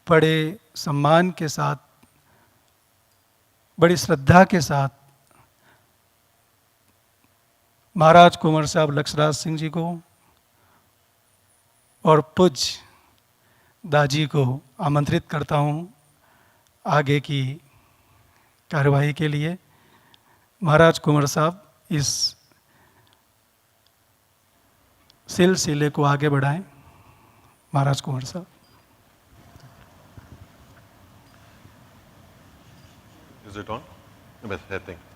बड़े सम्मान के साथ, बड़ी श्रद्धा के साथ महाराज कुंवर साहब लक्ष्मराज सिंह जी को और पूज्य दाजी को आमंत्रित करता हूँ आगे की कार्यवाही के लिए। महाराज कुंवर साहब इस सिलसिले को आगे बढ़ाएं। महाराज कुंवर साहब। Is it on?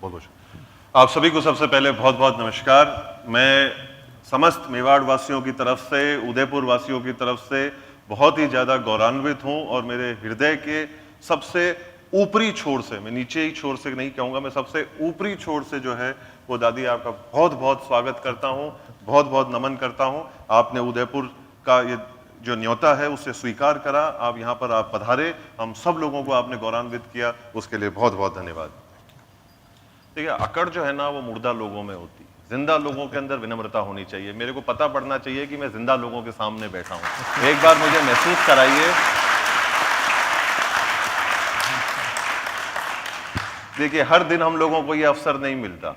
बहुत आप सभी को सबसे पहले बहुत बहुत नमस्कार। मैं समस्त मेवाड़ वासियों की तरफ से, उदयपुर वासियों की तरफ से बहुत ही ज़्यादा गौरवान्वित हूँ और मेरे हृदय के सबसे ऊपरी छोर से, मैं नीचे ही छोर से नहीं कहूँगा, मैं सबसे ऊपरी छोर से जो है वो दादी आपका बहुत बहुत स्वागत करता हूँ, बहुत बहुत नमन करता हूँ। आपने उदयपुर का ये जो न्योता है उसे स्वीकार करा, आप यहाँ पर आप पधारे, हम सब लोगों को आपने गौरवान्वित किया, उसके लिए बहुत बहुत धन्यवाद। देखिए, अकड़ जो है ना वो मुर्दा लोगों में होती है, जिंदा लोगों के अंदर विनम्रता होनी चाहिए। मेरे को पता पड़ना चाहिए कि मैं जिंदा लोगों के सामने बैठा हूँ। एक बार मुझे महसूस कराइए। देखिए, हर दिन हम लोगों को ये अवसर नहीं मिलता,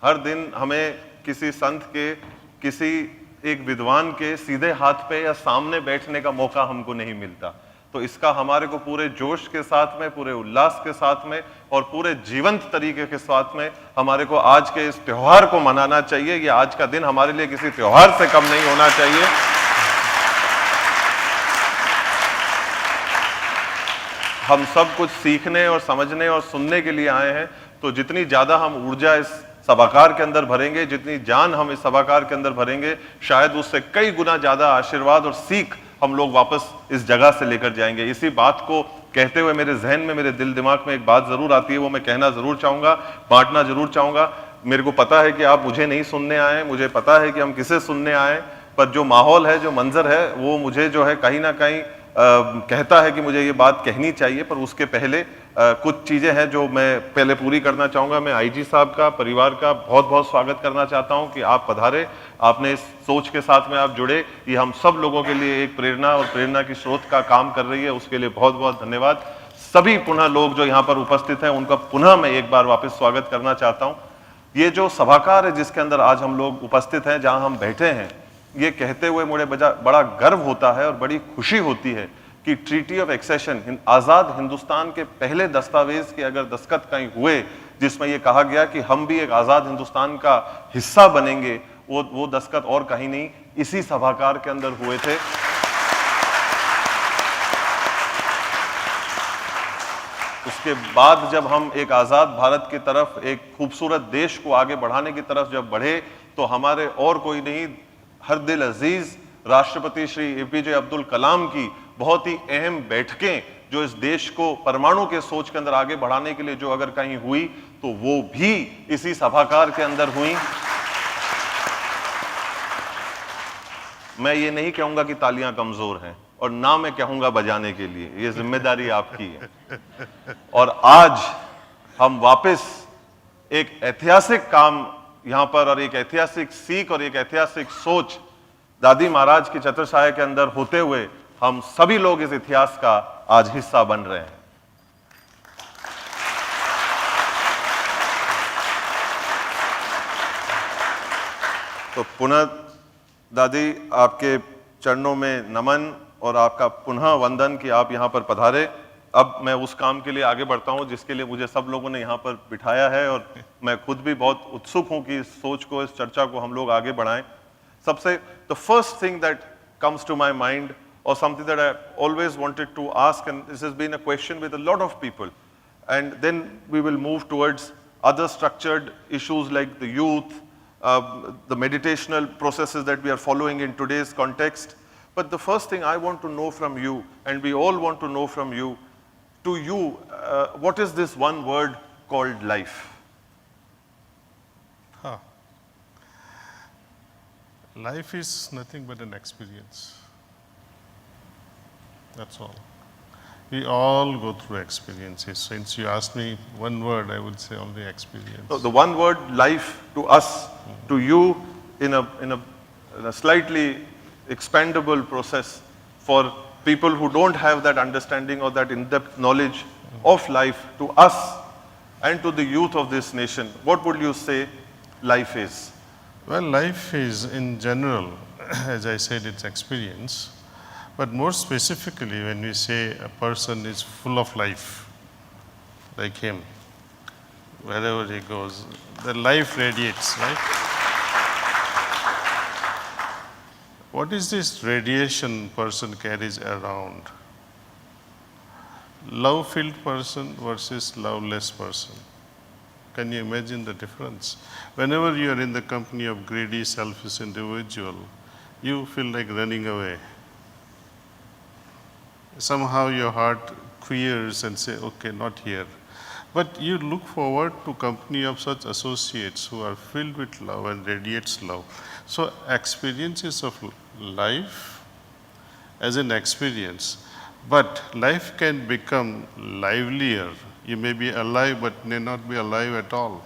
हर दिन हमें किसी संत के, किसी एक विद्वान के सीधे हाथ पे या सामने बैठने का मौका हमको नहीं मिलता। तो इसका हमारे को पूरे जोश के साथ में, पूरे उल्लास के साथ में और पूरे जीवंत तरीके के साथ में हमारे को आज के इस त्योहार को मनाना चाहिए। ये आज का दिन हमारे लिए किसी त्योहार से कम नहीं होना चाहिए। हम सब कुछ सीखने और समझने और सुनने के लिए आए हैं, तो जितनी ज्यादा हम ऊर्जा इस सभाकार के अंदर भरेंगे, जितनी जान हम इस सभाकार के अंदर भरेंगे, शायद उससे कई गुना ज्यादा आशीर्वाद और सीख हम लोग वापस इस जगह से लेकर जाएंगे। इसी बात को कहते हुए मेरे जहन में, मेरे दिल दिमाग में एक बात जरूर आती है, वो मैं कहना जरूर चाहूंगा, बांटना जरूर चाहूंगा। मेरे को पता है कि आप मुझे नहीं सुनने आए, मुझे पता है कि हम किसे सुनने आए, पर जो माहौल है, जो मंजर है, वो मुझे जो है कहीं ना कहीं कहता है कि मुझे ये बात कहनी चाहिए। पर उसके पहले कुछ चीजें हैं जो मैं पहले पूरी करना चाहूंगा। मैं आईजी साहब का, परिवार का बहुत बहुत स्वागत करना चाहता हूं कि आप पधारे, आपने इस सोच के साथ में आप जुड़े, ये हम सब लोगों के लिए एक प्रेरणा और प्रेरणा की स्रोत का काम कर रही है, उसके लिए बहुत बहुत धन्यवाद। सभी पुनः लोग जो यहाँ पर उपस्थित हैं उनका पुनः मैं एक बार वापस स्वागत करना चाहता हूँ। ये जो सभाकार है जिसके अंदर आज हम लोग उपस्थित हैं, जहाँ हम बैठे हैं, ये कहते हुए मुझे बड़ा गर्व होता है और बड़ी खुशी होती है कि ट्रीटी ऑफ एक्सेशन, आजाद हिंदुस्तान के पहले दस्तावेज के अगर दस्तखत कहीं हुए जिसमें यह कहा गया कि हम भी एक आजाद हिंदुस्तान का हिस्सा बनेंगे, वो दस्तखत और कहीं नहीं, इसी सभाकार के अंदर हुए थे। उसके बाद जब हम एक आजाद भारत की तरफ, एक खूबसूरत देश को आगे बढ़ाने की तरफ जब बढ़े, तो हमारे और कोई नहीं, हर दिल अजीज राष्ट्रपति श्री एपीजे अब्दुल कलाम की बहुत ही अहम बैठकें जो इस देश को परमाणु के सोच के अंदर आगे बढ़ाने के लिए जो अगर कहीं हुई तो वो भी इसी सभाकार के अंदर हुई। मैं ये नहीं कहूंगा कि तालियां कमजोर हैं और ना मैं कहूंगा बजाने के लिए, ये जिम्मेदारी आपकी है। और आज हम वापस एक ऐतिहासिक काम यहां पर और एक ऐतिहासिक सीख और एक ऐतिहासिक सोच दादी महाराज की छत्रछाया के अंदर होते हुए हम सभी लोग इस इतिहास का आज हिस्सा बन रहे हैं। तो पुनः दादी आपके चरणों में नमन और आपका पुनः वंदन कि आप यहां पर पधारे। अब मैं उस काम के लिए आगे बढ़ता हूं जिसके लिए मुझे सब लोगों ने यहां पर बिठाया है और मैं खुद भी बहुत उत्सुक हूं कि इस सोच को, इस चर्चा को हम लोग आगे बढ़ाएं। सबसे the first thing that comes to my mind, or something that I always wanted to ask, and this has been a question with a lot of people, and then we will move towards other structured issues like the youth, the meditational processes that we are following in today's context. But the first thing I want to know from you, and we all want to know from you, to you, what is this one word called life? Life is nothing but an experience. That's all. We all go through experiences. Since you asked me one word, I would say only experience. So the one word life to us, to you, in a slightly expandable process for people who don't have that understanding or that in-depth knowledge of life, to us and to the youth of this nation, what would you say life is? Well, life is in general, as I said, it's experience. But more specifically, when we say a person is full of life, like him, wherever he goes, the life radiates, right? What is this radiation person carries around? Love-filled person versus loveless person. Can you imagine the difference? Whenever you are in the company of greedy, selfish individual, you feel like running away. Somehow your heart queers and say, okay, not here. But you look forward to company of such associates who are filled with love and radiates love. So experiences of life as an experience, but life can become livelier. You may be alive but may not be alive at all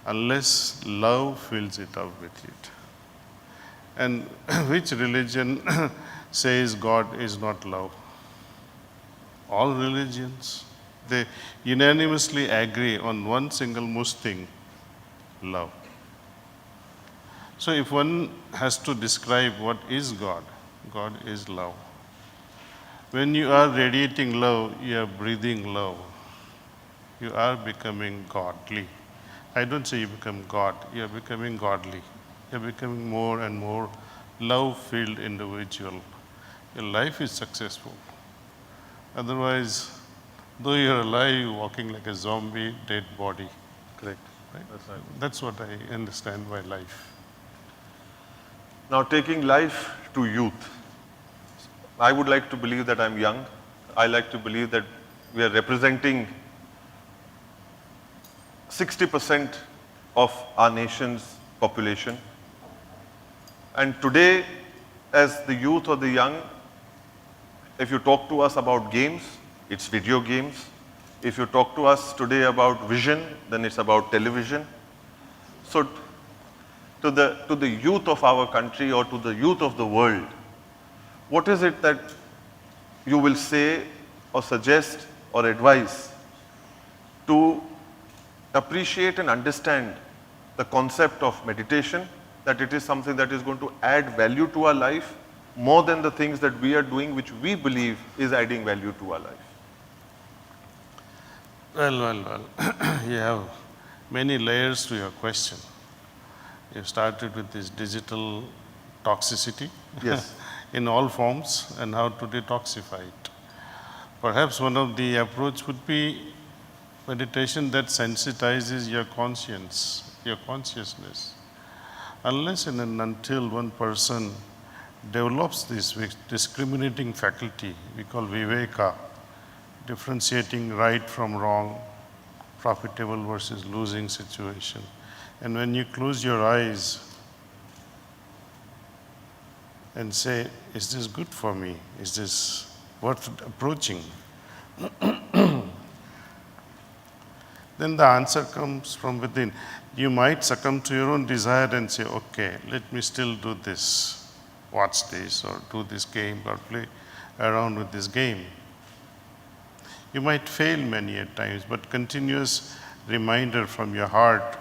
unless love fills it up with it. And which religion says God is not love? All religions, they unanimously agree on one single most thing, love. So if one has to describe what is God, God is love. When you are radiating love, you are breathing love. You are becoming godly. I don't say you become God, you are becoming godly. You are becoming more and more love-filled individual. Your life is successful. Otherwise, though you are alive, you're walking like a zombie, dead body. Correct. Right? That's right. That's what I understand by life. Now, taking life to youth, I would like to believe that I'm young. I like to believe that we are representing 60% of our nation's population. And today, as the youth or the young, if you talk to us about games, it's video games. If you talk to us today about vision, then it's about television. So to the youth of our country or to the youth of the world, what is it that you will say or suggest or advise to appreciate and understand the concept of meditation, that it is something that is going to add value to our life more than the things that we are doing which we believe is adding value to our life? Well. You have many layers to your question. You started with this digital toxicity Yes. in all forms and how to detoxify it. Perhaps one of the approach would be meditation that sensitizes your conscience, your consciousness. Unless and until one person develops this discriminating faculty we call viveka, differentiating right from wrong, profitable versus losing situation. And when you close your eyes and say, is this good for me? Is this worth approaching? Then the answer comes from within. You might succumb to your own desire and say, okay, let me still do this, watch this, or do this game, or play around with this game. You might fail many at times, but continuous reminder from your heart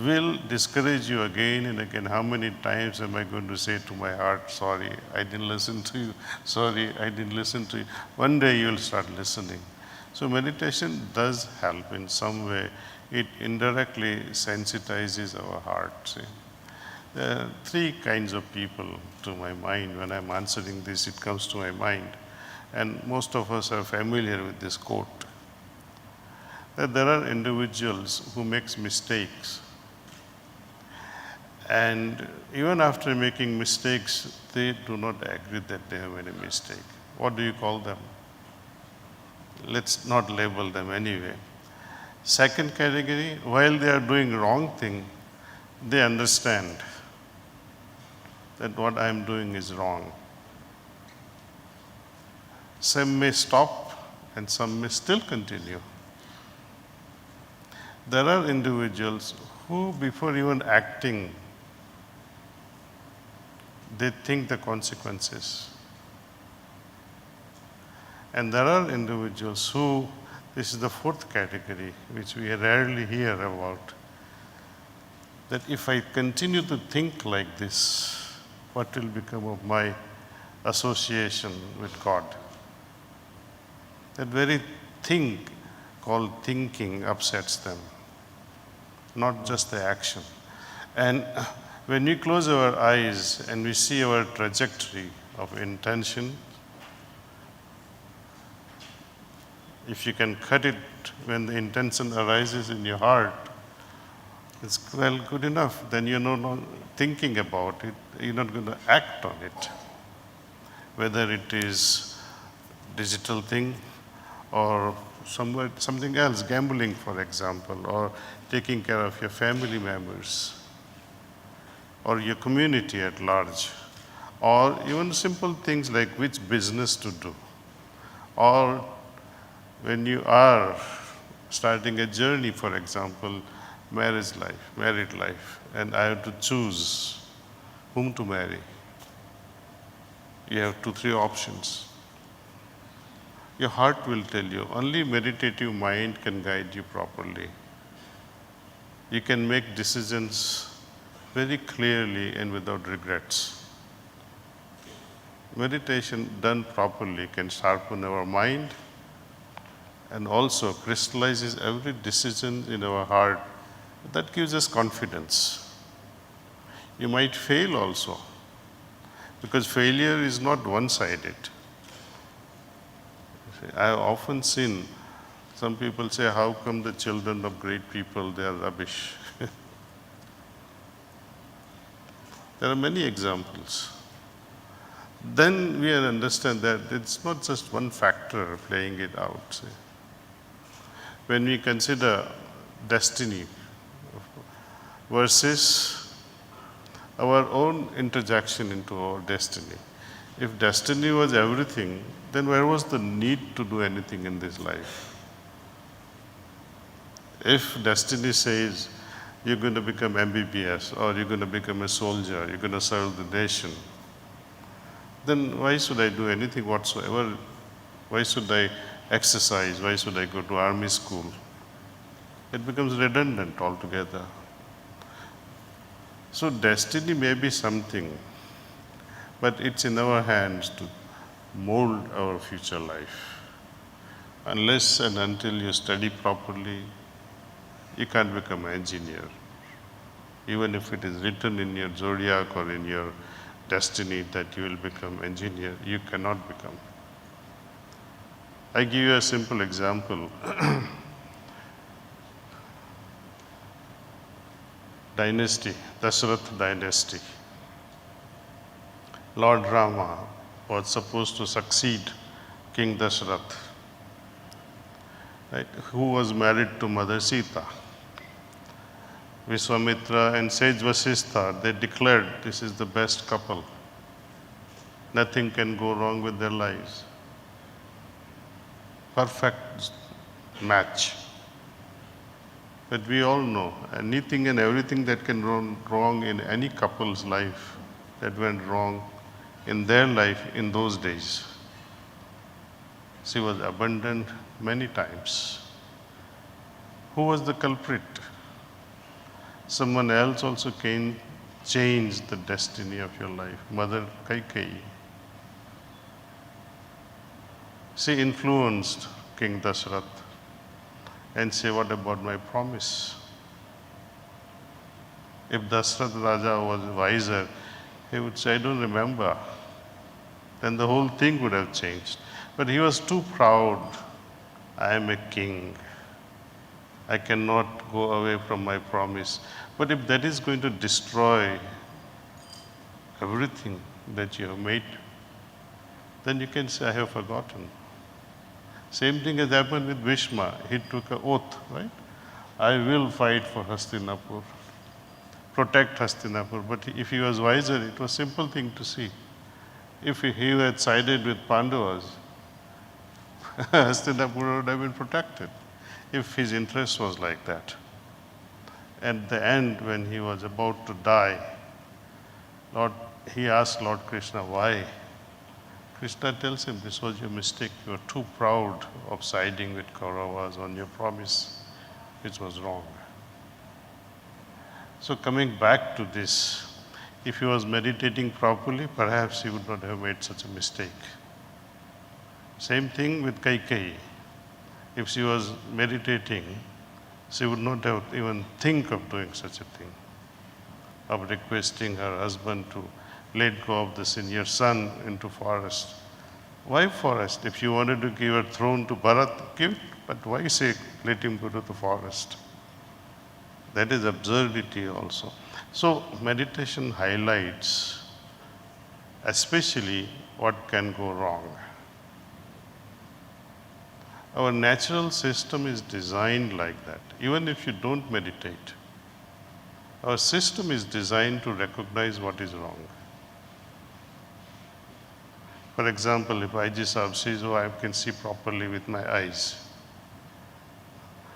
will discourage you again and again. How many times am I going to say to my heart, sorry, I didn't listen to you, sorry, I didn't listen to you. One day you will start listening. So meditation does help in some way. It indirectly sensitizes our heart. See? There are three kinds of people to my mind. When I'm answering this, it comes to my mind. And most of us are familiar with this quote. That there are individuals who make mistakes. And even after making mistakes, they do not agree that they have made a mistake. What do you call them? Let's not label them anyway. Second category, while they are doing wrong thing, they understand that what I am doing is wrong. Some may stop and some may still continue. There are individuals who, before even acting, they think the consequences. And there are individuals who, this is the fourth category, which we rarely hear about, that if I continue to think like this, what will become of my association with God? That very thing called thinking upsets them, not just the action. And when we close our eyes and we see our trajectory of intention, if you can cut it when the intention arises in your heart, it's well good enough. Then you're not thinking about it, you're not going to act on it. Whether it is digital thing or something else, gambling for example, or taking care of your family members, or your community at large, or even simple things like which business to do, or when you are starting a journey, for example, married life, and I have to choose whom to marry. You have 2-3 options. Your heart will tell you, only meditative mind can guide you properly. You can make decisions very clearly and without regrets. Meditation done properly can sharpen our mind and also crystallizes every decision in our heart. That gives us confidence. You might fail also, because failure is not one-sided. I have often seen some people say, how come the children of great people, they are rubbish? There are many examples. Then we understand that it's not just one factor playing it out. See. When we consider destiny versus our own interjection into our destiny. If destiny was everything, then where was the need to do anything in this life? If destiny says you're going to become MBBS, or you're going to become a soldier, you're going to serve the nation, then why should I do anything whatsoever? Why should I exercise? Why should I go to army school? It becomes redundant altogether. So destiny may be something, but it's in our hands to mold our future life. Unless and until you study properly, you can't become an engineer. Even if it is written in your zodiac or in your destiny that you will become engineer, you cannot become. I give you a simple example. Dynasty, Dashrath dynasty. Lord Rama was supposed to succeed King Dashrath, right, who was married to Mother Sita. Vishwamitra and Sage Vasistha, they declared this is the best couple. Nothing can go wrong with their lives. Perfect match. But we all know anything and everything that can go wrong in any couple's life, that went wrong in their life in those days. She was abandoned many times. Who was the culprit? Someone else also came, changed the destiny of your life. Mother Kaikeyi. She influenced King Dashrath and say, what about my promise? If Dashrath Raja was wiser, he would say, I don't remember. Then the whole thing would have changed. But he was too proud. I am a king. I cannot go away from my promise. But if that is going to destroy everything that you have made, then you can say, I have forgotten. Same thing has happened with Bhishma. He took an oath, right? I will fight for Hastinapur, protect Hastinapur. But if he was wiser, it was a simple thing to see. If he had sided with Pandavas, Hastinapur would have been protected, if his interest was like that. At the end, when he was about to die, Lord he asked Lord Krishna, why? Krishna tells him, this was your mistake. You were too proud of siding with Kauravas on your promise, which was wrong. So coming back to this, if he was meditating properly, perhaps he would not have made such a mistake. Same thing with Kaikeyi. If she was meditating, she would not have even think of doing such a thing, of requesting her husband to let go of the senior son into forest. Why forest? If you wanted to give a throne to Bharat, give it, but why say let him go to the forest? That is absurdity also. So meditation highlights especially what can go wrong. Our natural system is designed like that. Even if you don't meditate, our system is designed to recognize what is wrong. For example, if Aiji Sahib says, oh, I can see properly with my eyes,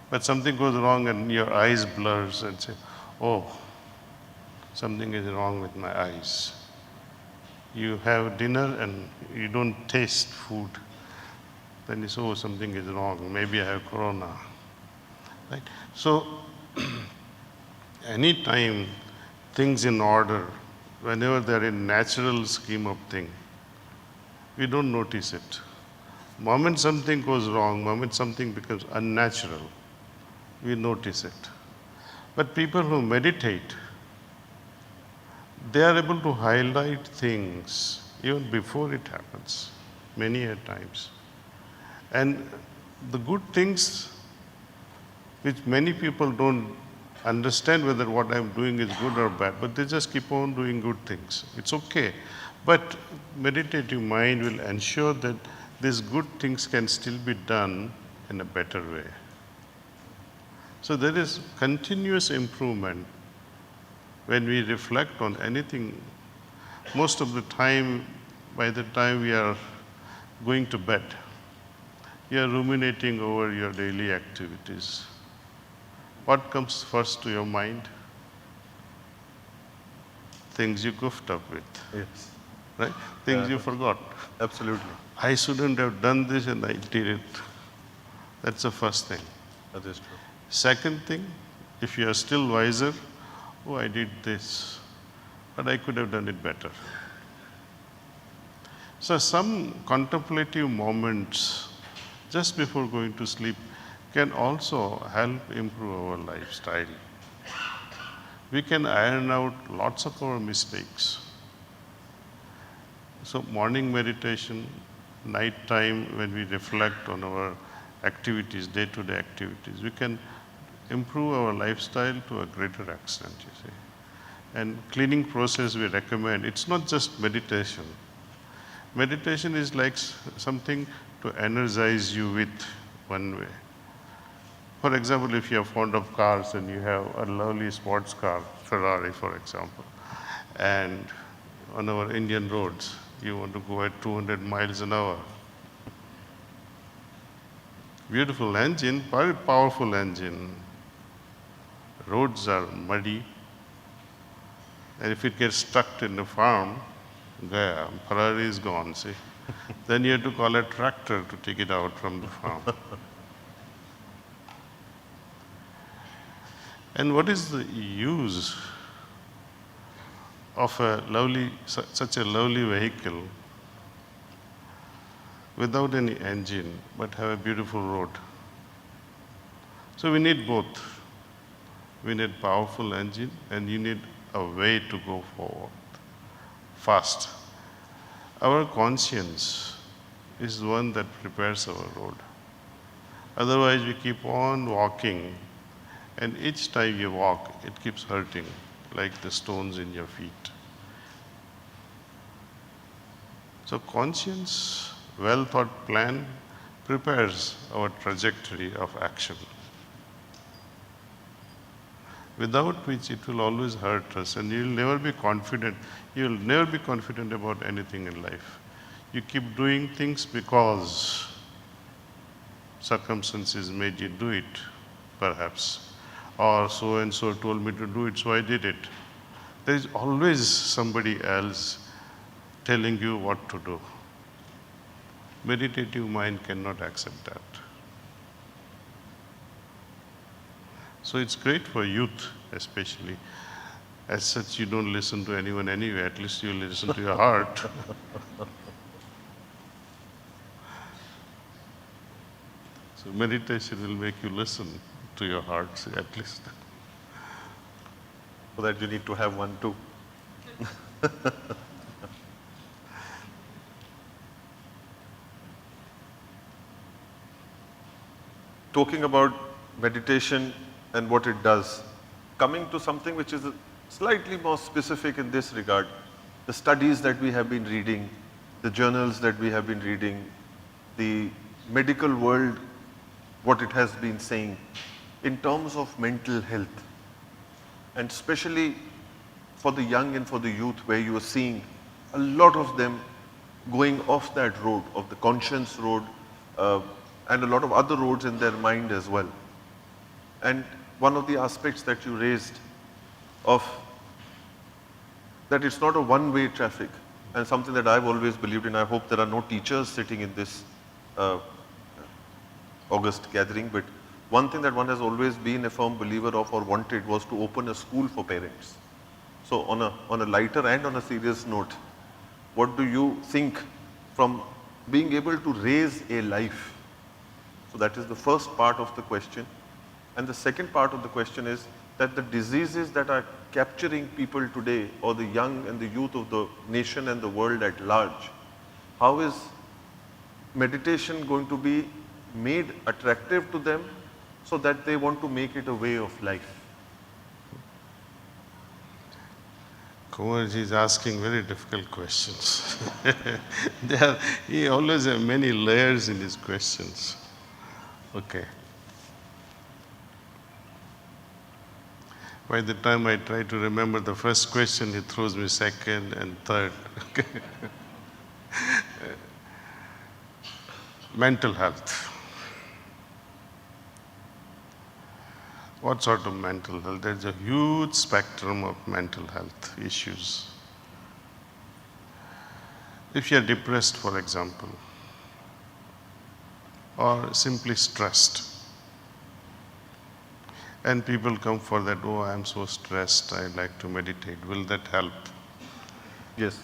but something goes wrong and your eyes blurs and say, oh, something is wrong with my eyes. You have dinner and you don't taste food. Then you say, oh, something is wrong. Maybe I have corona. Right? So, anytime things in order, whenever they're in natural scheme of thing, we don't notice it. Moment something goes wrong, moment something becomes unnatural, we notice it. But people who meditate, they are able to highlight things even before it happens, many a times. And the good things which many people don't understand whether what I'm doing is good or bad, but they just keep on doing good things. It's okay. But meditative mind will ensure that these good things can still be done in a better way. So there is continuous improvement when we reflect on anything. Most of the time, by the time we are going to bed, you are ruminating over your daily activities. What comes first to your mind? Things you goofed up with. Yes. Right? Things you forgot. Absolutely. I shouldn't have done this and I did it. That's the first thing. That is true. Second thing, if you are still wiser, oh, I did this, but I could have done it better. So some contemplative moments just before going to sleep can also help improve our lifestyle. We can iron out lots of our mistakes. So morning meditation, night time when we reflect on our activities, day-to-day activities, we can improve our lifestyle to a greater extent, you see. And cleaning process we recommend, it's not just meditation. Meditation is like something to energize you with one way. For example, if you are fond of cars and you have a lovely sports car, Ferrari for example, and on our Indian roads, you want to go at 200 miles an hour. Beautiful engine, very powerful engine. Roads are muddy, and if it gets stuck in the farm, gaya, Ferrari is gone, see. Then you have to call a tractor to take it out from the farm. And what is the use of a lovely, such a lovely vehicle without any engine, but have a beautiful road? So we need both. We need powerful engine and you need a way to go forward fast. Our conscience is the one that prepares our road. Otherwise we keep on walking, and each time you walk, it keeps hurting like the stones in your feet. So conscience, well-thought plan prepares our trajectory of action, without which it will always hurt us and you'll never be confident. You'll never be confident about anything in life. You keep doing things because circumstances made you do it, perhaps. Or so and so told me to do it, so I did it. There is always somebody else telling you what to do. Meditative mind cannot accept that. So it's great for youth, especially. As such, you don't listen to anyone anyway, at least you listen to your heart. So meditation will make you listen to your heart, at least. So that you need to have one too. Talking about meditation and what it does, coming to something which is slightly more specific in this regard, the studies that we have been reading, the journals that we have been reading, the medical world, what it has been saying in terms of mental health, and especially for the young and for the youth, where you are seeing a lot of them going off that road, of the conscience road, and a lot of other roads in their mind as well. And one of the aspects that you raised of that it's not a one-way traffic, and something that I've always believed in. I hope there are no teachers sitting in this August gathering, but one thing that one has always been a firm believer of or wanted was to open a school for parents. So on a lighter and on a serious note, what do you think from being able to raise a life? So that is the first part of the question. And the second part of the question is that the diseases that are capturing people today, or the young and the youth of the nation and the world at large, how is meditation going to be made attractive to them so that they want to make it a way of life? Kumarji is asking very difficult questions. He always has many layers in his questions. Okay. By the time I try to remember the first question, he throws me second and third. Okay. Mental health. What sort of mental health? There's a huge spectrum of mental health issues. If you're depressed, for example, or simply stressed, and people come for that, oh, I'm so stressed, I like to meditate. Will that help? Yes.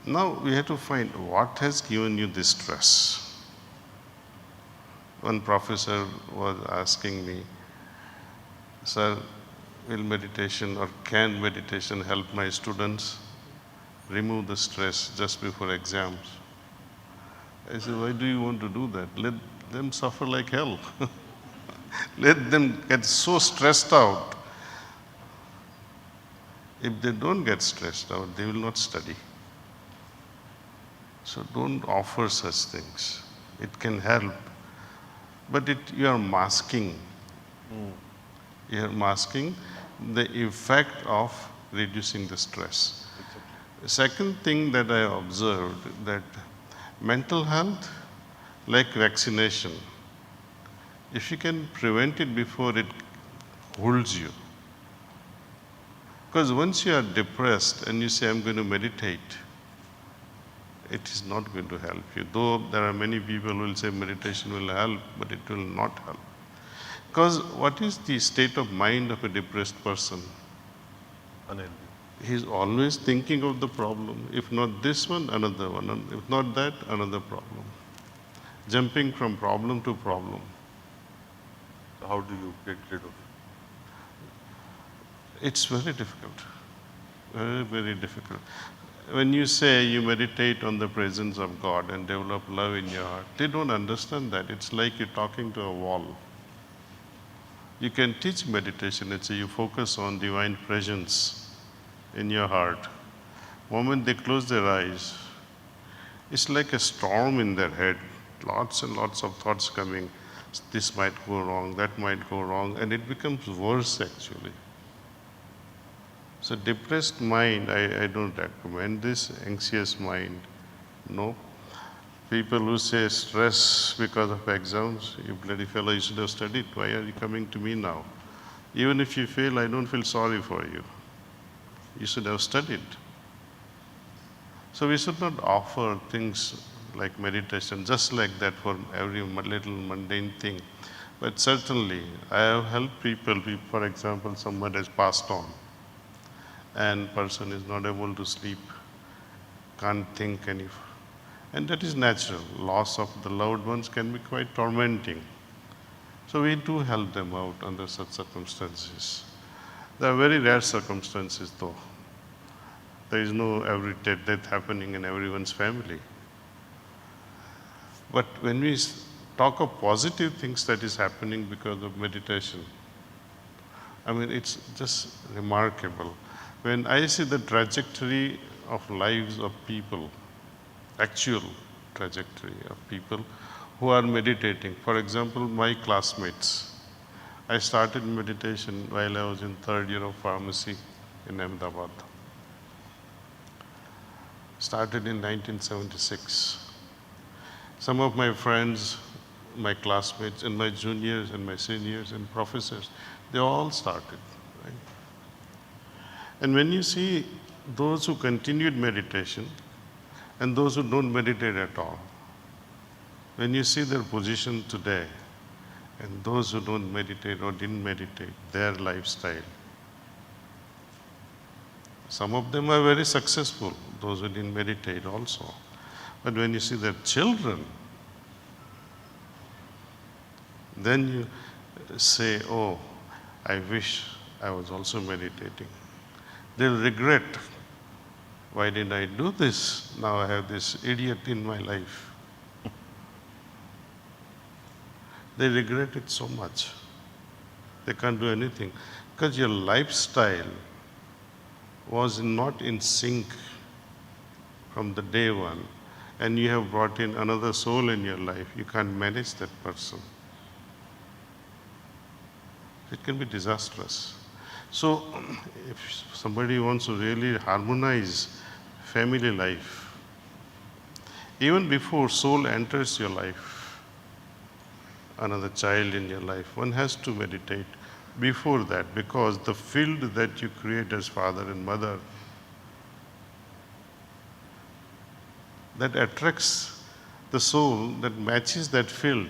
Now we have to find what has given you this stress. One professor was asking me, sir, will meditation or can meditation help my students remove the stress just before exams? I said, why do you want to do that? Let them suffer like hell. Let them get so stressed out. If they don't get stressed out, they will not study. So don't offer such things. It can help, but you are masking. You are masking the effect of reducing the stress. The second thing that I observed, that mental health, like vaccination, if you can prevent it before it holds you. Because once you are depressed and you say, I'm going to meditate, it is not going to help you. Though there are many people who will say meditation will help, but it will not help. Because what is the state of mind of a depressed person? Unhealthy. He's always thinking of the problem. If not this one, another one. If not that, another problem. Jumping from problem to problem. So how do you get rid of it? It's very difficult. Very, very difficult. When you say you meditate on the presence of God and develop love in your heart, they don't understand that. It's like you're talking to a wall. You can teach meditation. Let's say you focus on divine presence in your heart. The moment they close their eyes, it's like a storm in their head. Lots and lots of thoughts coming. This might go wrong, that might go wrong, and it becomes worse actually. So depressed mind, I don't recommend this. Anxious mind, no. People who say stress because of exams, you bloody fellow, you should have studied. Why are you coming to me now? Even if you fail, I don't feel sorry for you. You should have studied. So we should not offer things like meditation just like that for every little mundane thing. But certainly, I have helped people, for example, someone has passed on and person is not able to sleep, can't think any, and that is natural. Loss of the loved ones can be quite tormenting. So we do help them out under such circumstances. There are very rare circumstances though. There is no every death happening in everyone's family. But when we talk of positive things that is happening because of meditation, I mean, it's just remarkable. When I see the trajectory of lives of people, actual trajectory of people who are meditating. For example, my classmates. I started meditation while I was in third year of pharmacy in Ahmedabad. Started in 1976. Some of my friends, my classmates, and my juniors and my seniors and professors, they all started. Right? And when you see those who continued meditation and those who don't meditate at all, when you see their position today and those who don't meditate or didn't meditate, their lifestyle, some of them are very successful, those who didn't meditate also. But when you see their children, then you say, oh, I wish I was also meditating. They'll regret, why did I do this? Now I have this idiot in my life. They regret it so much. They can't do anything. Because your lifestyle was not in sync from the day one, and you have brought in another soul in your life. You can't manage that person. It can be disastrous. So, if somebody wants to really harmonize family life, even before soul enters your life, another child in your life, one has to meditate before that, because the field that you create as father and mother, that attracts the soul that matches that field.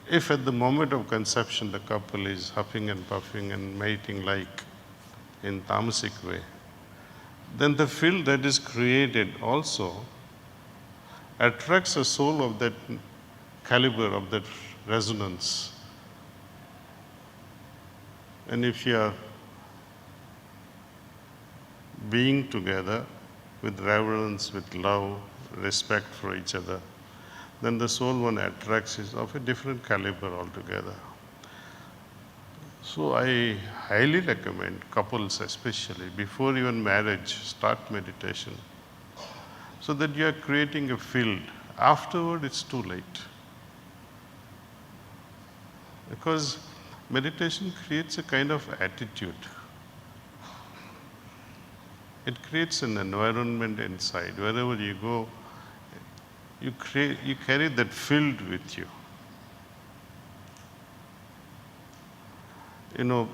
If at the moment of conception the couple is huffing and puffing and mating like in tamasic way, then the field that is created also attracts a soul of that caliber, of that resonance. And if you are being together with reverence, with love, respect for each other, then the soul one attracts is of a different caliber altogether. So I highly recommend couples especially, before even marriage, start meditation, so that you are creating a field. Afterward, it's too late. Because meditation creates a kind of attitude. It creates an environment inside. Wherever you go, you carry that field with you. You know,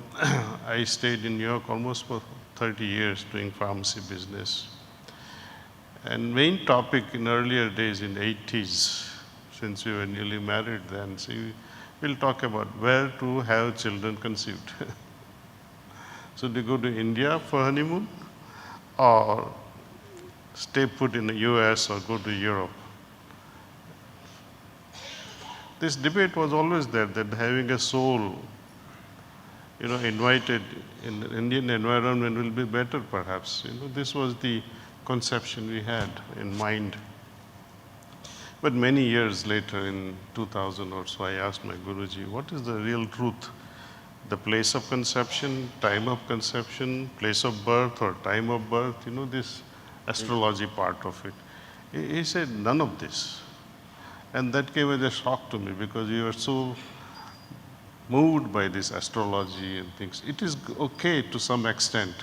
I stayed in New York almost for 30 years doing pharmacy business. And main topic in earlier days, in 80s, since we were newly married then, we'll talk about where to have children conceived. So do you go to India for honeymoon, or stay put in the US or go to Europe? This debate was always there, that having a soul, invited in the Indian environment will be better perhaps. This was the conception we had in mind. But many years later, in 2000 or so, I asked my Guruji, what is the real truth? The place of conception, time of conception, place of birth or time of birth, this astrology part of it. He said, none of this. And that came as a shock to me, because we were so moved by this astrology and things. It is okay to some extent,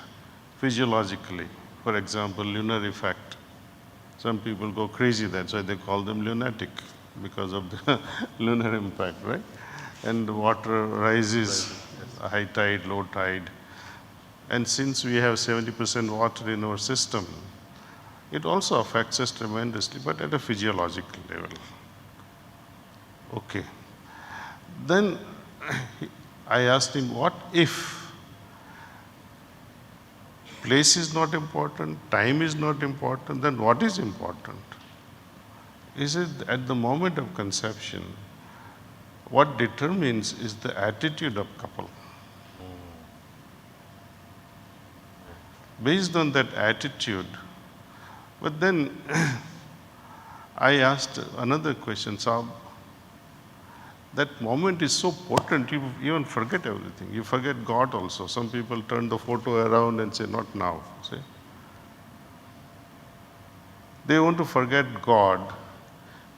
physiologically. For example, lunar effect. Some people go crazy, that's why they call them lunatic, because of the lunar impact, right? And water rises, high tide, low tide. And since we have 70% water in our system, it also affects us tremendously, but at a physiological level. Okay. Then I asked him, what if place is not important, time is not important, then what is important? He said, at the moment of conception, what determines is the attitude of couple. Based on that attitude, but then I asked another question, Saab, that moment is so potent, you even forget everything. You forget God also. Some people turn the photo around and say, not now. See? They want to forget God,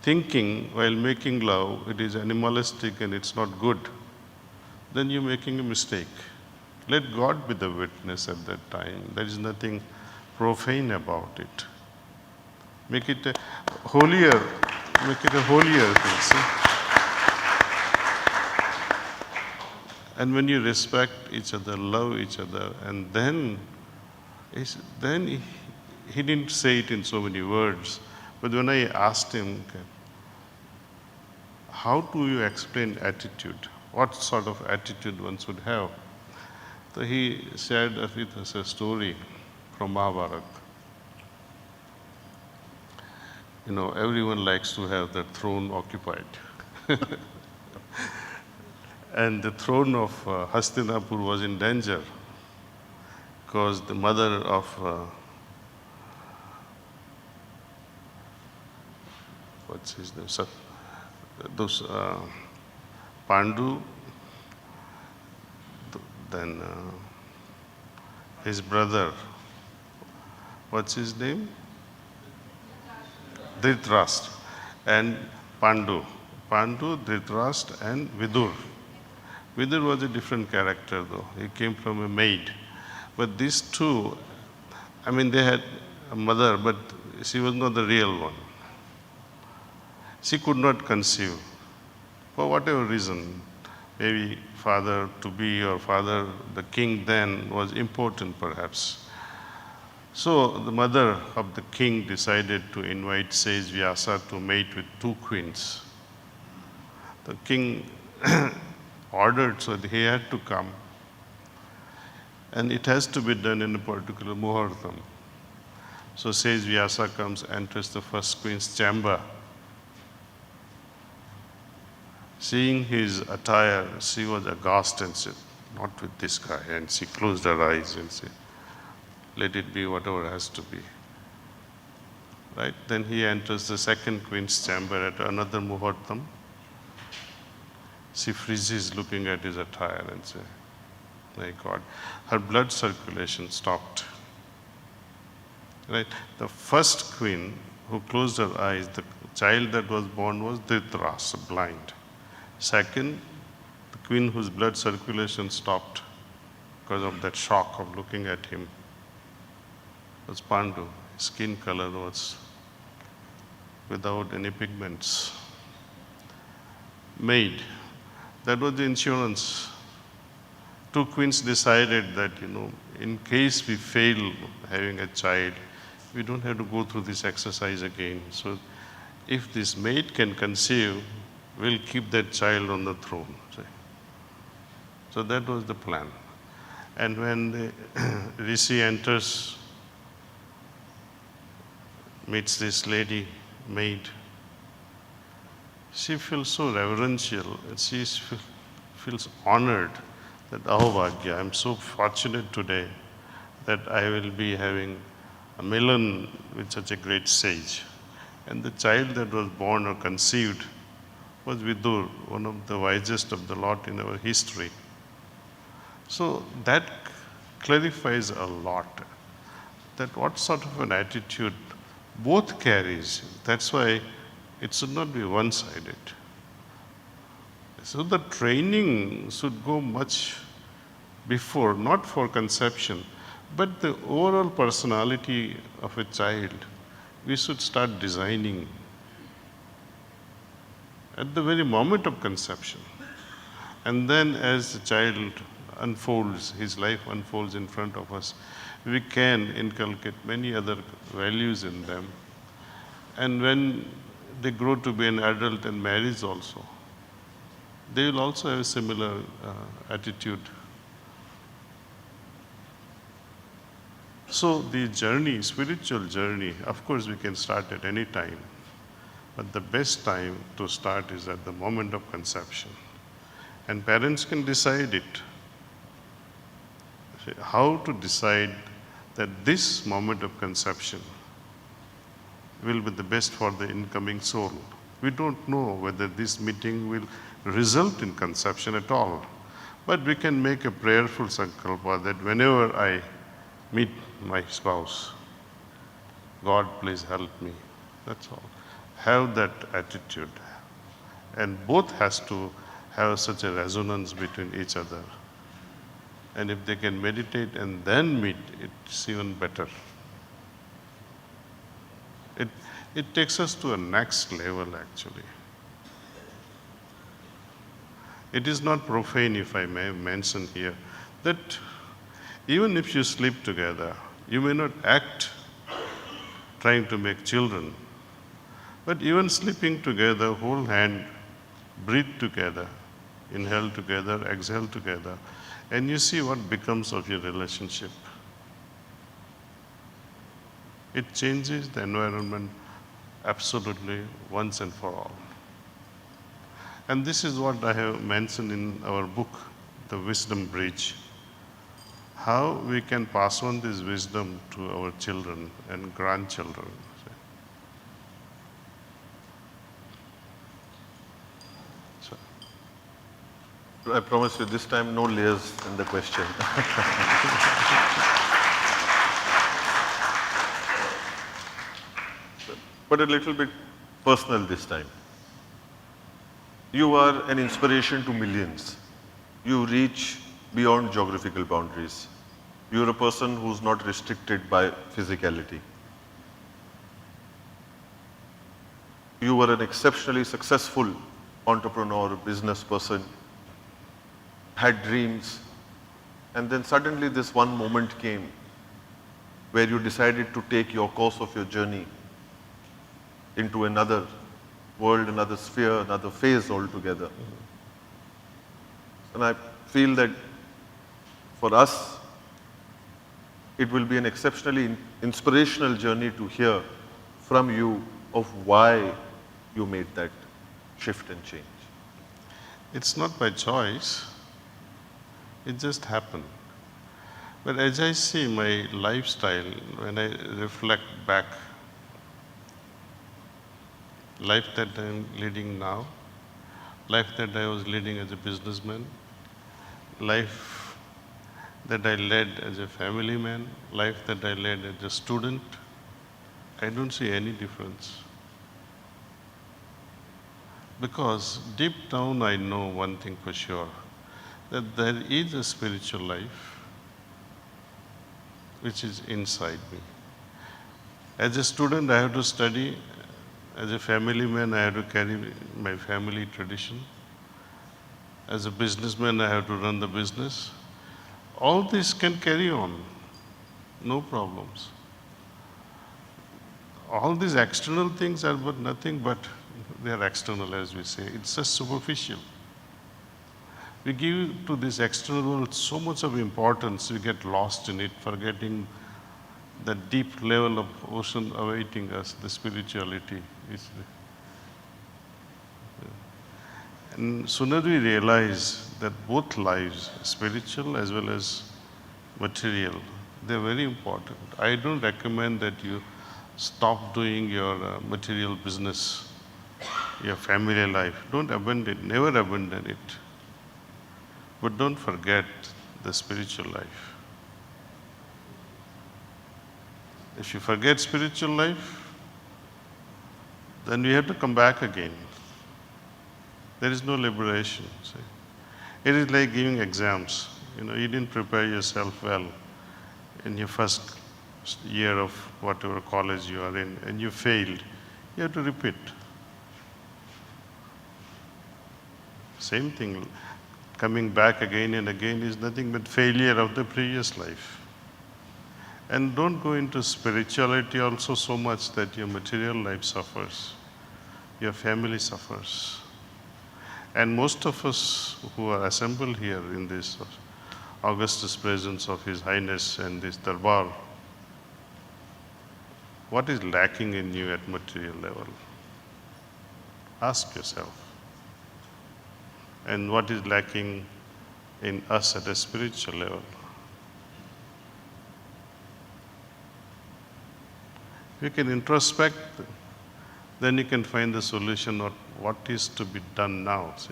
thinking while making love, it is animalistic and it's not good. Then you're making a mistake. Let God be the witness at that time. There is nothing profane about it. Make it a holier thing, see? And when you respect each other, love each other, and then he didn't say it in so many words, but when I asked him, how do you explain attitude? What sort of attitude one should have? So he shared with us a story from Mahabharata. You know, everyone likes to have their throne occupied. And the throne of Hastinapur was in danger because the mother of what's his name? Those Pandu, then his brother, what's his name? Dhritarashtra and Pandu. Pandu, Dhritarashtra and Vidur. Vidur was a different character though. He came from a maid. But these two, I mean, they had a mother, but she was not the real one. She could not conceive for whatever reason. Maybe father to be or father, the king then was important perhaps. So the mother of the king decided to invite sage Vyasa to mate with two queens. The king ordered, so he had to come. And it has to be done in a particular muhurtam. So sage Vyasa comes, enters the first queen's chamber. Seeing his attire, she was aghast and said, not with this guy. And she closed her eyes and said, let it be whatever has to be. Right? Then he enters the second queen's chamber at another muhurtam. She freezes looking at his attire and says, my God, her blood circulation stopped. Right? The first queen who closed her eyes, the child that was born was Dhritarashtra, blind. Second, the queen whose blood circulation stopped because of that shock of looking at him was Pandu. His skin color was without any pigments. Maid. That was the insurance. Two queens decided that, in case we fail having a child, we don't have to go through this exercise again. So if this maid can conceive, we'll keep that child on the throne. So that was the plan. And when the Rishi enters, meets this lady, maid, she feels so reverential. She feels honored that, Ahobhagya, I'm so fortunate today that I will be having a milan with such a great sage. And the child that was born or conceived was Vidur, one of the wisest of the lot in our history. So that clarifies a lot, that what sort of an attitude both carries. That's why it should not be one-sided. So the training should go much before, not for conception, but the overall personality of a child, we should start designing at the very moment of conception. And then as the child unfolds, his life unfolds in front of us, we can inculcate many other values in them. And when they grow to be an adult and marries also, they will also have a similar attitude. So the journey, spiritual journey, of course we can start at any time, but the best time to start is at the moment of conception. And parents can decide it. How to decide that this moment of conception will be the best for the incoming soul. We don't know whether this meeting will result in conception at all, but we can make a prayerful sankalpa that whenever I meet my spouse, God please help me. That's all. Have that attitude. And both has to have such a resonance between each other. And if they can meditate and then meet, it's even better. It takes us to a next level actually. It is not profane, if I may mention here, that even if you sleep together, you may not act trying to make children, but even sleeping together, hold hand, breathe together, inhale together, exhale together, and you see what becomes of your relationship. It changes the environment absolutely once and for all. And this is what I have mentioned in our book, The Wisdom Bridge. How we can pass on this wisdom to our children and grandchildren. So, I promise you this time no layers in the question. But a little bit personal this time. You are an inspiration to millions. You reach beyond geographical boundaries. You're a person who's not restricted by physicality. You were an exceptionally successful entrepreneur, business person, had dreams, and then suddenly this one moment came where you decided to take your course of your journey into another world, another sphere, another phase altogether. And I feel that for us, it will be an exceptionally inspirational journey to hear from you of why you made that shift and change. it's not by choice, it just happened. But as I see my lifestyle, when I reflect back, life that I'm leading now, life that I was leading as a businessman, life that I led as a family man, life that I led as a student, I don't see any difference. Because deep down I know one thing for sure, that there is a spiritual life which is inside me. As a student I have to study, as a family man I have to carry my family tradition, as a businessman I have to run the business. All this can carry on, no problems. All these external things are but nothing but, they are external as we say, it's just superficial. We give to this external world so much of importance, we get lost in it, forgetting the deep level of ocean awaiting us, the spirituality. And sooner we realize that both lives, spiritual as well as material, they're very important. I don't recommend that you stop doing your material business, your family life. Don't abandon it, never abandon it. But don't forget the spiritual life. If you forget spiritual life, then we have to come back again. There is no liberation. See? It is like giving exams. You didn't prepare yourself well in your first year of whatever college you are in, and you failed. You have to repeat. Same thing. Coming back again and again is nothing but failure of the previous life. And don't go into spirituality also so much that your material life suffers, your family suffers. And most of us who are assembled here in this august presence of His Highness and this Darbar, what is lacking in you at material level? Ask yourself. And what is lacking in us at a spiritual level? You can introspect, then you can find the solution of what is to be done now. See?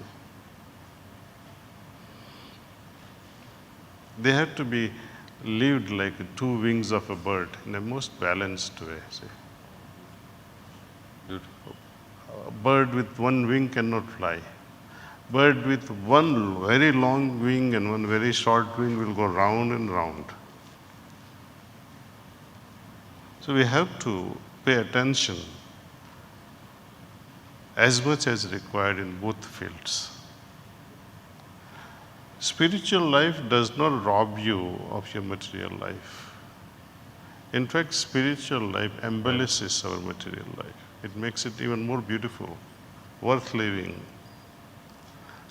They have to be lived like two wings of a bird in a most balanced way. See? Beautiful. A bird with one wing cannot fly. Bird with one very long wing and one very short wing will go round and round. So we have to pay attention as much as required in both fields. Spiritual life does not rob you of your material life. In fact, spiritual life embellishes our material life. It makes it even more beautiful, worth living.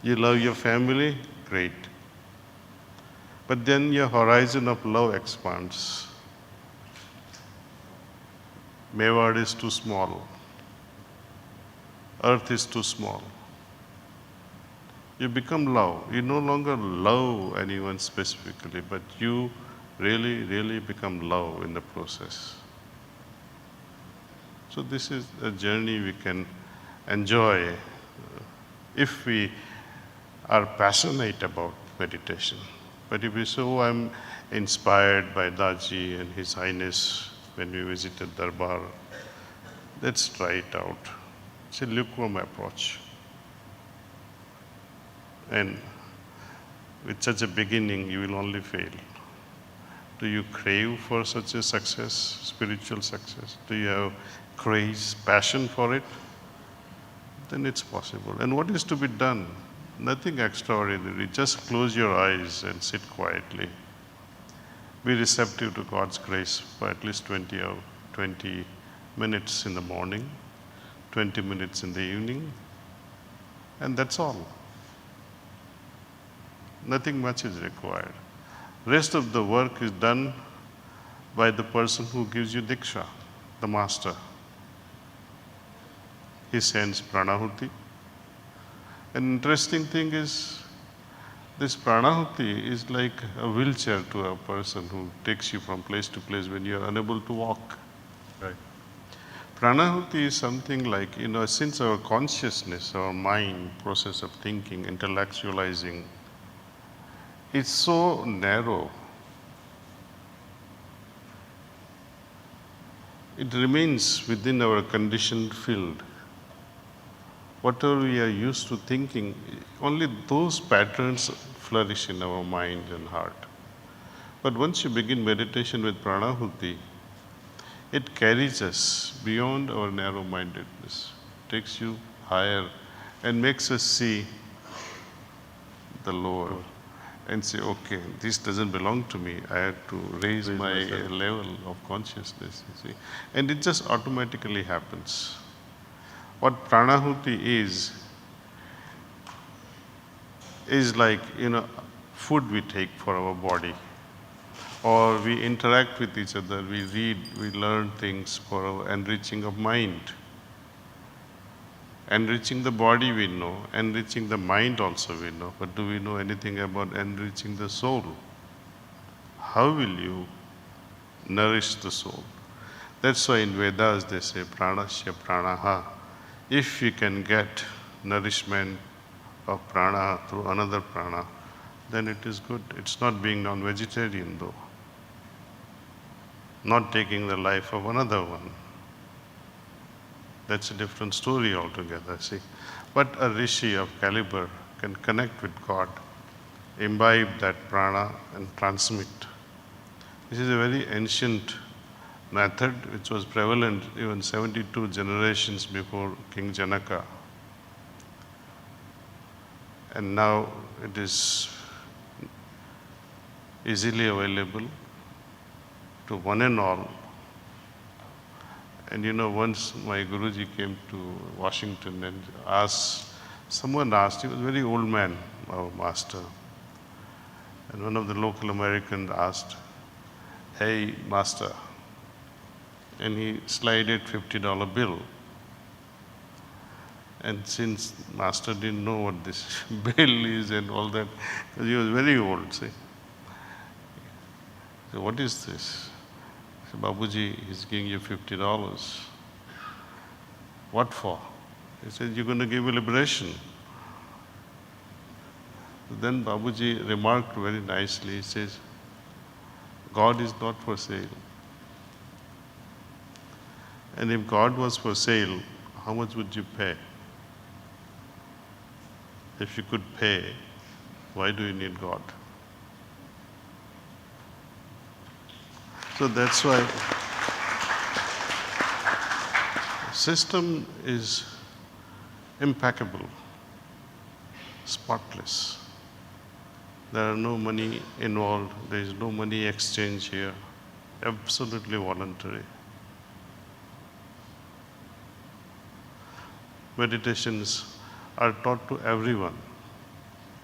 You love your family? Great. But then your horizon of love expands. Mewad is too small. Earth is too small. You become love. You no longer love anyone specifically, but you really, really become love in the process. So this is a journey we can enjoy if we are passionate about meditation. But if we say, oh, I'm inspired by Daaji and His Highness when we visited Darbar, let's try it out. It's a lukewarm approach. And with such a beginning, you will only fail. Do you crave for such a success, spiritual success? Do you have craze, passion for it? Then it's possible. And what is to be done? Nothing extraordinary. Just close your eyes and sit quietly. Be receptive to God's grace for at least 20 minutes in the morning, 20 minutes in the evening, and that's all. Nothing much is required. Rest of the work is done by the person who gives you diksha, the master. He sends pranahuti. An interesting thing is, this pranahuti is like a wheelchair to a person who takes you from place to place when you are unable to walk. Right. Pranahuti is something like, since our consciousness, our mind, process of thinking, intellectualizing, it's so narrow. It remains within our conditioned field. Whatever we are used to thinking, only those patterns flourish in our mind and heart. But once you begin meditation with pranahuti, it carries us beyond our narrow-mindedness, takes you higher and makes us see the lower and say, okay, this doesn't belong to me. I have to raise my level of consciousness, you see. And it just automatically happens. What pranahuti is like, food we take for our body. Or we interact with each other, we read, we learn things for our enriching of mind. Enriching the body we know, enriching the mind also we know, but do we know anything about enriching the soul? How will you nourish the soul? That's why in Vedas they say pranasya pranaha. If you can get nourishment of prana through another prana, then it is good. It's not being non-vegetarian though. Not taking the life of another one. That's a different story altogether, see. But a rishi of caliber can connect with God, imbibe that prana and transmit. This is a very ancient method which was prevalent even 72 generations before King Janaka. And now it is easily available to one and all. And once my Guruji came to Washington and someone asked, he was a very old man, our master, and one of the local Americans asked, "Hey, master," and he slided $50 bill. And since master didn't know what this bill is and all that, because he was very old, see. So what is this? So Babuji is giving you $50. What for? He said, you're going to give a liberation. Then Babuji remarked very nicely, he says, God is not for sale. And if God was for sale, how much would you pay? If you could pay, why do you need God? So that's why the system is impeccable, spotless. There are no money involved, there is no money exchange here, absolutely voluntary. Meditations are taught to everyone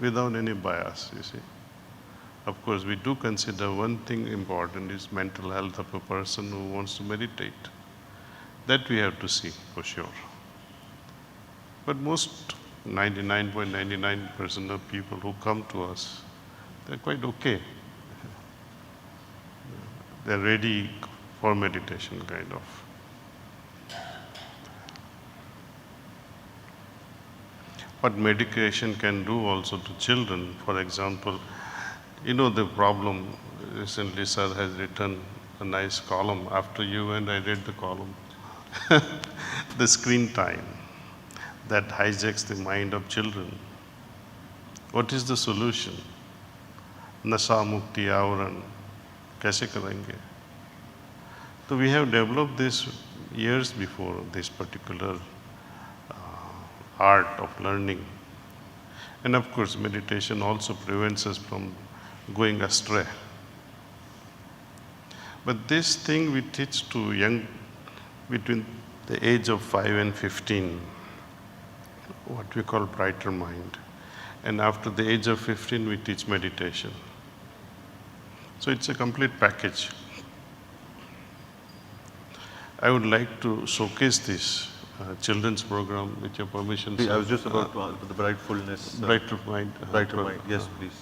without any bias, you see. Of course, we do consider one thing important is mental health of a person who wants to meditate. That we have to see for sure. But most 99.99% of people who come to us, they're quite okay. They're ready for meditation, kind of. What medication can do also to children, for example, the problem, recently sir has written a nice column after you and I read the column. The screen time that hijacks the mind of children. What is the solution? Nasha mukti avaran, kaise karenge? So we have developed this years before, this particular art of learning. And of course, meditation also prevents us from going astray. But this thing we teach to young, between the age of 5 and 15, what we call brighter mind. And after the age of 15, we teach meditation. So it's a complete package. I would like to showcase this children's program with your permission. I was just about to answer the brightfulness. Brighter mind. Brighter mind, yes, please.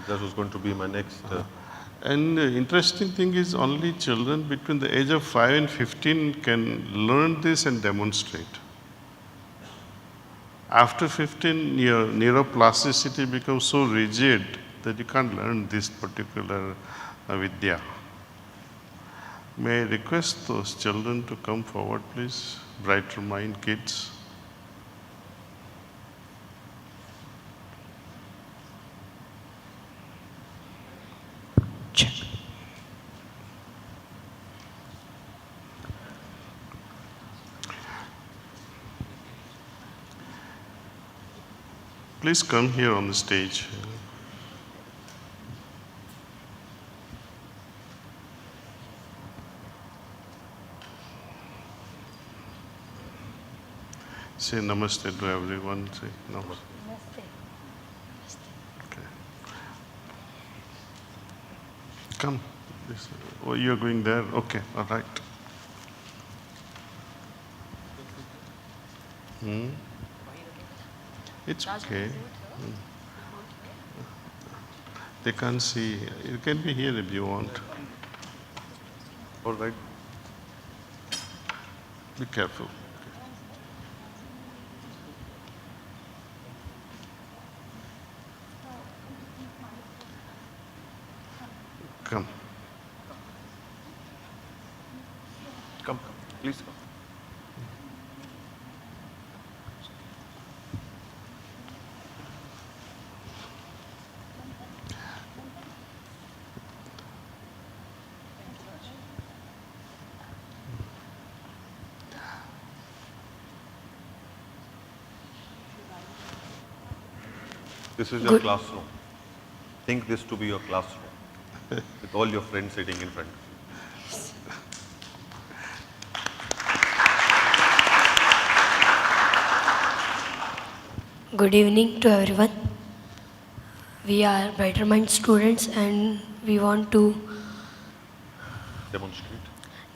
That was going to be my next. And the interesting thing is only children between the age of 5 and 15 can learn this and demonstrate. After 15, your neuroplasticity becomes so rigid that you can't learn this particular vidya. May I request those children to come forward, please? Brighter mind kids. Check. Please come here on the stage. Say namaste to everyone. Say namaste. Okay. Come. Oh, you're going there? Okay, all right. It's okay. They can't see. You can be here if you want. All right. Be careful. Come. Come, please come. This is your classroom. Think this to be your classroom with all your friends sitting in front of you. Good evening to everyone. We are Brighter Mind students and we want to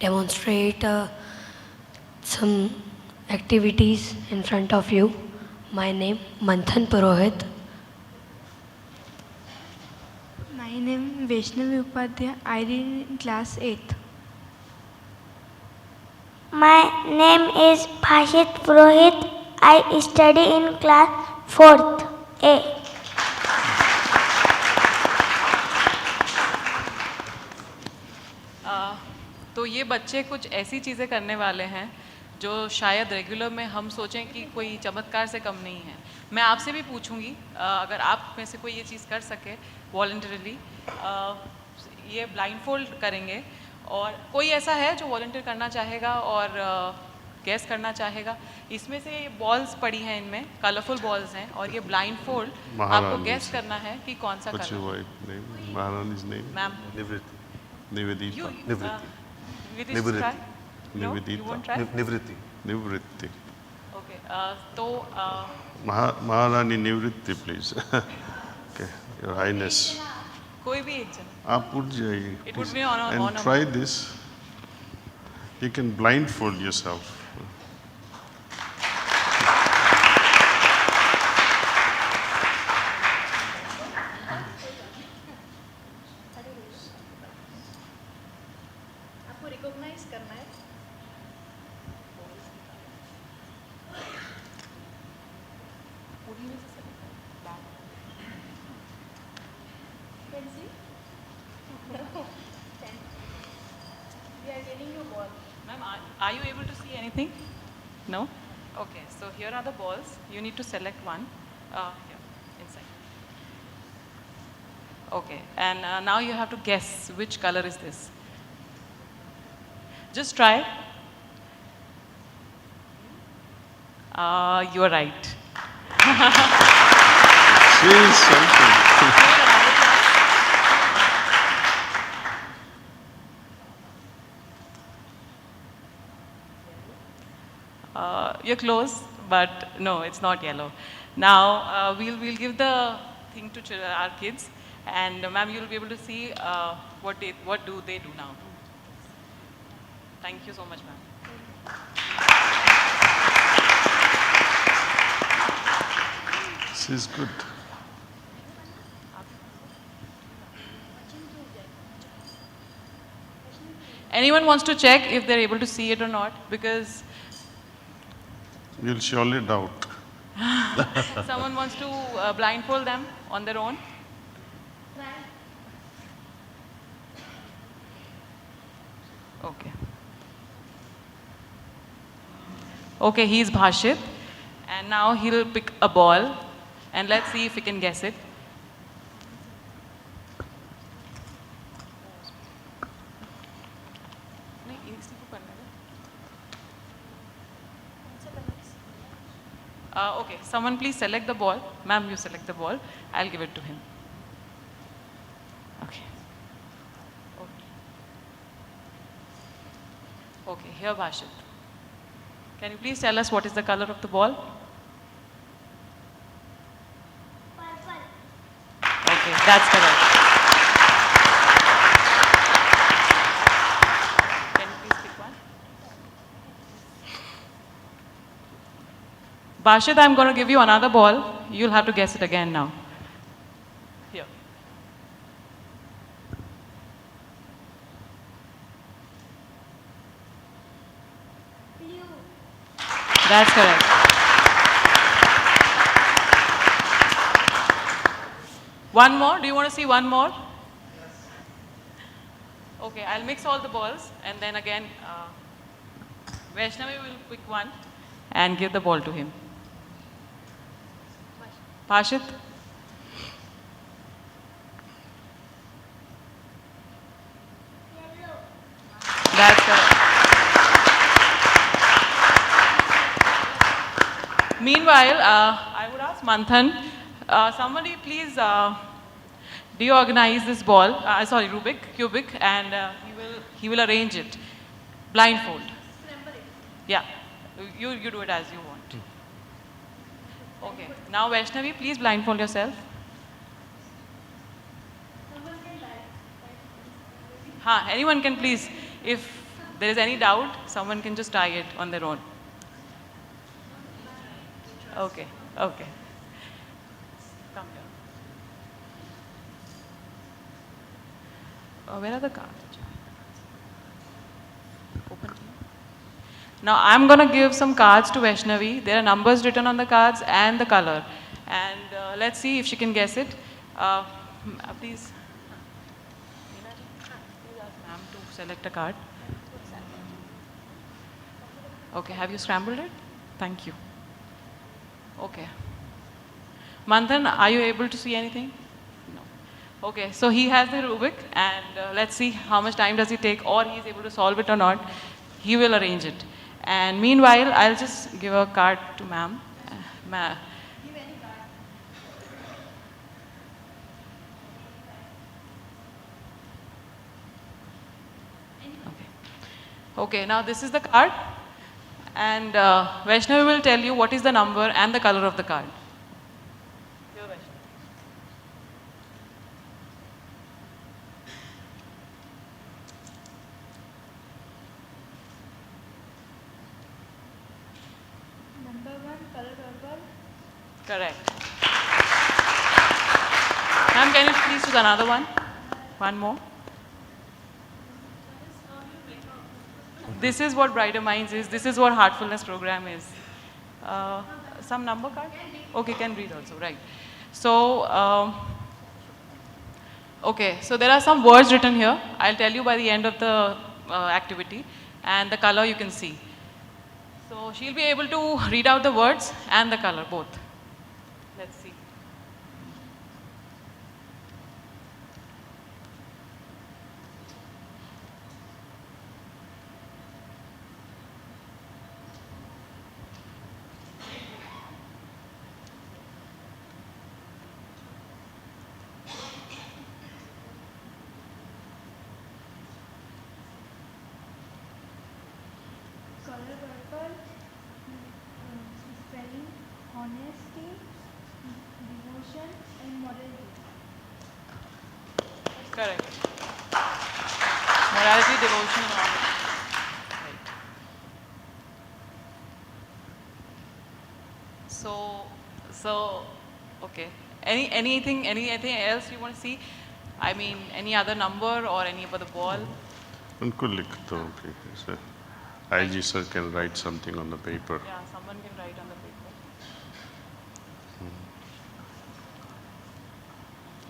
demonstrate some activities in front of you. My name Manthan Purohit. My name Vaishnavi Upadhyay. I read in class 8th. My name is Bhashit Purohit. I study in class 4th A. तो ये बच्चे कुछ ऐसी चीज़ें करने वाले हैं जो शायद रेगुलर में हम सोचें कि कोई चमत्कार से कम नहीं है। मैं आपसे भी पूछूंगी अगर आप में से कोई ये चीज़ कर सके वॉलंटरली, ये ब्लाइंड फोल्ड करेंगे और कोई ऐसा है जो वॉलंटियर करना चाहेगा और गैस करना चाहेगा। इसमें से ये बॉल्स पड़ी हैं, इनमें कलरफुल बॉल्स हैं और ये ब्लाइंड फोल्ड आपको गैस करना है कि कौन सा कलर। Ma'am Nivritti. Okay, तो Maharani Nivritti, please. Okay, Your Highness. कोई भी एक जन। आप उठ जाइए. It would be on And try this. You can blindfold yourself. आपको रिकॉग्नाइज करना है। Ma'am, are you able to see anything? No? Okay, so here are the balls. You need to select one. Here, inside. Okay, and now you have to guess which color is this. Just try. You are right. See something. You're close, but no, it's not yellow. Now we'll give the thing to our kids, and ma'am, you'll be able to see what do they do now. Thank you so much, ma'am. This is good. Anyone wants to check if they're able to see it or not? Because You'll surely doubt. someone wants to blindfold them on their own. Okay. Okay, he's Bhashit, and now he'll pick a ball, and let's see if he can guess it. Okay, someone please select the ball. Ma'am, you select the ball. I'll give it to him. Okay. Okay, here Bhashit. Can you please tell us what is the color of the ball? Purple. Okay, that's correct. Can you please pick one? Bhashit, I'm going to give you another ball. You'll have to guess it again now. Here. Blue. That's correct. One more? Do you want to see one more? Yes. Okay, I'll mix all the balls and then again, Vaishnavi will pick one and give the ball to him. Bhashit? Yellow. That's correct. Meanwhile, I would ask Manthan, Somebody please deorganize this ball, sorry, Rubik, cubic, and he will arrange it. Blindfold. Yeah, you do it as you want. Okay, now Vaishnavi, please blindfold yourself. Anyone can please, if there is any doubt, someone can just try it on their own. Okay, okay. Come here. Where are the cards? Open. Now I'm going to give some cards to Vaishnavi. There are numbers written on the cards and the color. And let's see if she can guess it. Please. Please ask ma'am to select a card. Okay, have you scrambled it? Thank you. Okay. Manthan, are you able to see anything? No. Okay, so he has the Rubik, and let's see how much time does he take, or he's able to solve it or not. He will arrange it. And meanwhile, I'll just give a card to ma'am. Give any card. Okay, now this is the card. And Vaishnavi will tell you what is the number and the color of the card. Here, Vaishnavi. Number 1, color purple. Correct. Ma'am, can you please choose another one? One more. This is what Brighter Minds is. This is what Heartfulness program is. Some number card? Okay, can read also, right. So, okay, so there are some words written here. I'll tell you by the end of the activity, and the color you can see. So she'll be able to read out the words and the color, both. Let's see. Color purple. Spelling, honesty, devotion, and morality. Correct. Morality, devotion, and honesty. Right. So, okay. Anything else you want to see? I mean, any other number or any other ball? उनको लिख दो, okay. So, IG sir can write something on the paper. Yeah, someone can write on the paper.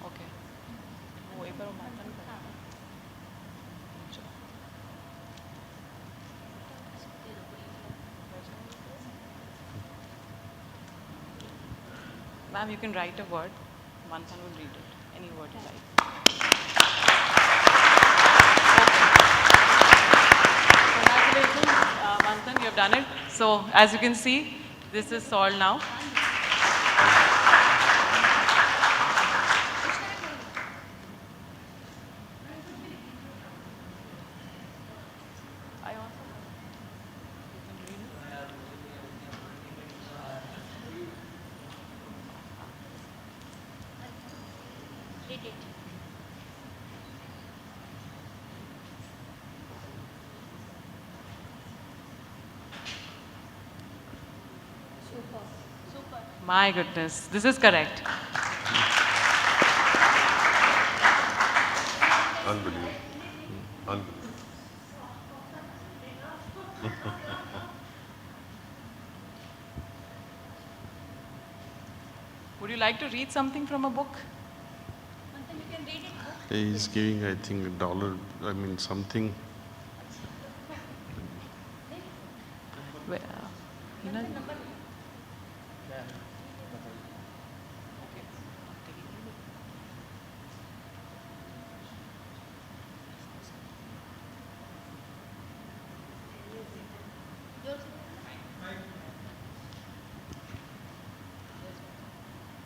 Okay. वो एक बार Manthan का है। चलो। Ma'am, you can write a word. Manthan will read it. Any word you like. Congratulations, Manthan, you have done it. So, as you can see, this is solved now. I also you can read it. Read it. My goodness, this is correct. Unbelievable. Unbelievable. Would you like to read something from a book? He's giving, I think, $1, I mean, something. Where, you know,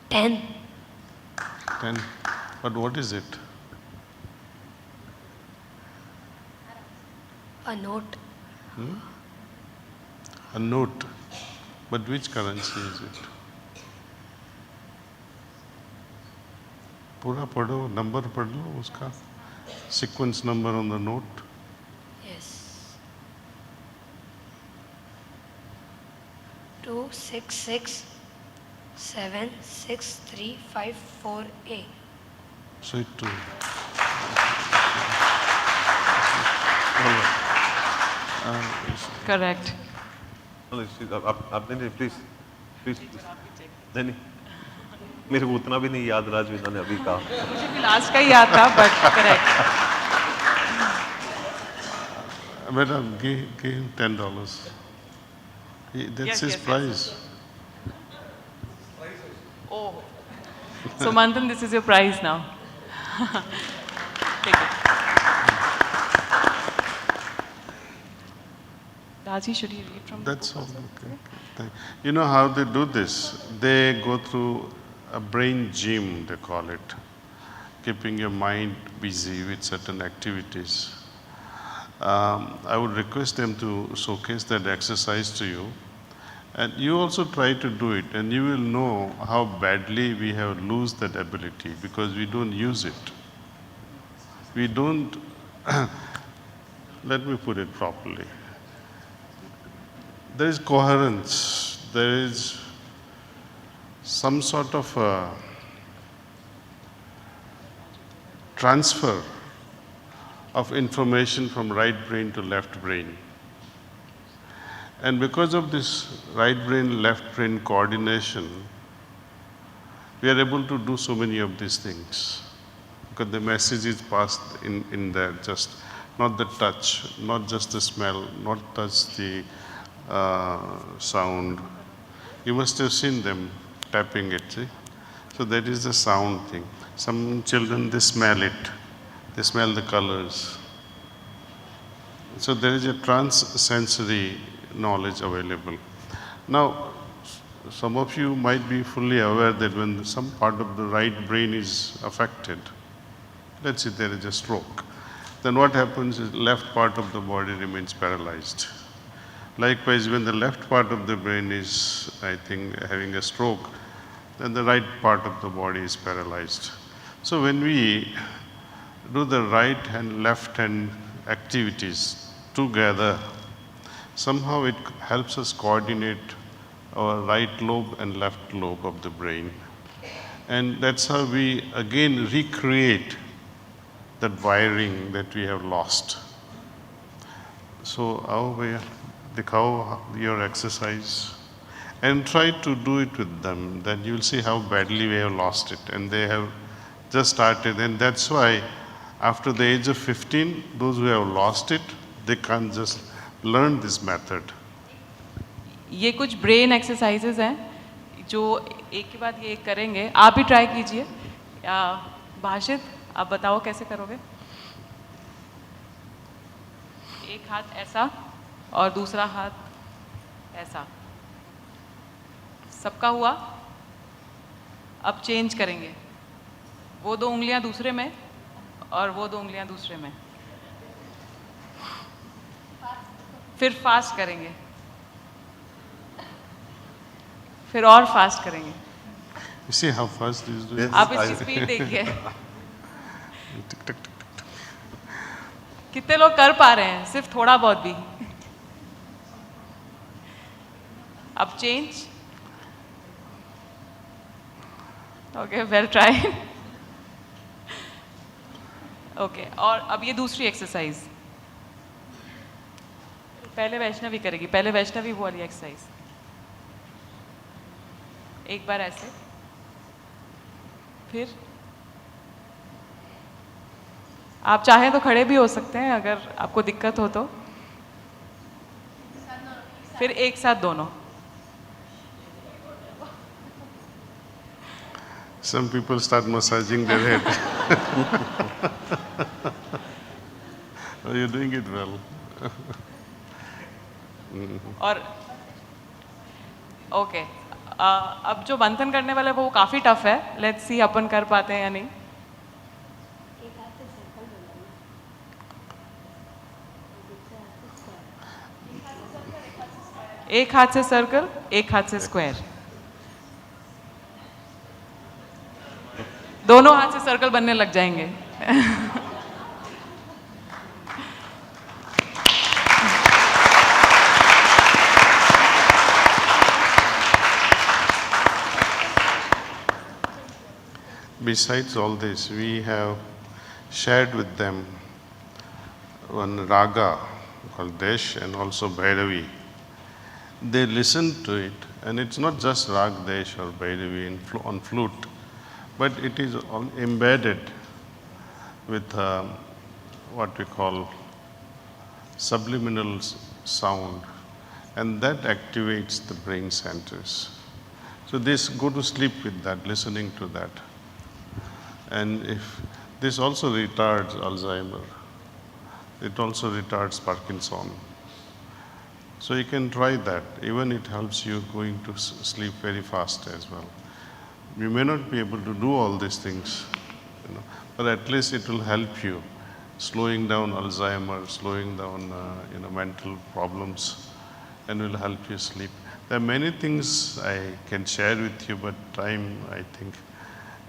Ten. 10. But what is it? A note. A note. But which currency is it? पूरा पढ़ो, number पढ़ लो उसका. Sequence number on the note. Yes. 266763548. So it too. Correct. आप नहीं please please नहीं नहीं मेरे को उतना भी नहीं याद रहा जो इन्होंने अभी कहा। मुझे भी लास्ट का ही याद था but correct. Better give him $10. That's his prize. Oh, so Manthan, this is your prize now. Take it. Daaji, should you read from That's all. Okay. You know how they do this? They go through a brain gym, they call it, keeping your mind busy with certain activities. I would request them to showcase that exercise to you. And you also try to do it, and you will know how badly we have lost that ability because we don't use it. We don't, let me put it properly. There is coherence, there is some sort of transfer of information from right brain to left brain. And because of this right brain, left brain coordination, we are able to do so many of these things. Because the message is passed in there, just not the touch, not just the smell, not just the sound. You must have seen them tapping it, see? So that is the sound thing. Some children, they smell it. They smell the colors. So there is a trans-sensory knowledge available. Now, some of you might be fully aware that when some part of the right brain is affected, let's say there is a stroke, then what happens is left part of the body remains paralyzed. Likewise, when the left part of the brain is, I think, having a stroke, then the right part of the body is paralyzed. So when we do the right and left hand activities together, somehow it helps us coordinate our right lobe and left lobe of the brain. And that's how we again recreate that wiring that we have lost. So dikhao your exercise and try to do it with them. Then you will see how badly we have lost it. And they have just started. And that's why after the age of 15, those who have lost it, they can't just learn this method. ये कुछ brain exercises हैं जो एक के बाद ये एक करेंगे। आप भी ट्राई कीजिए। भाषित, आप बताओ कैसे करोगे? एक हाथ ऐसा और दूसरा हाथ ऐसा। सबका हुआ? अब चेंज करेंगे। वो दो उंगलियां दूसरे में और वो दो उंगलियां दूसरे में। फिर फास्ट करेंगे, फिर और फास्ट करेंगे। You see how fast he is doing? आप इसकी स्पीड देखिए। कितने लोग कर पा रहे हैं सिर्फ थोड़ा बहुत भी? अब change. Okay, well try. Okay, और अब ये दूसरी एक्सरसाइज पहले वैष्णवी करेगी। पहले वैष्णवी वो वाली एक्सरसाइज। एक बार ऐसे, फिर आप चाहें तो खड़े भी हो सकते हैं अगर आपको दिक्कत हो तो। फिर एक साथ दोनों। Some people start massaging their head. Oh, you're doing it well. और ओके, अब जो मंथन करने वाला है वो काफ़ी टफ है, लेट्स सी अपन कर पाते हैं या नहीं। एक हाथ से सर्कल, एक हाथ से स्क्वायर, दोनों हाथ से सर्कल बनने लग जाएंगे। Besides all this, we have shared with them one raga called Desh and also Bhairavi. They listen to it, and it's not just Rag Desh or Bhairavi on flute, but it is all embedded with what we call subliminal sound, and that activates the brain centers. So this go to sleep with that, listening to that. And if this also retards Alzheimer, it also retards Parkinson. So you can try that. Even it helps you going to sleep very fast as well. You may not be able to do all these things, but at least it will help you slowing down Alzheimer, slowing down mental problems, and will help you sleep. There are many things I can share with you, but time, I think,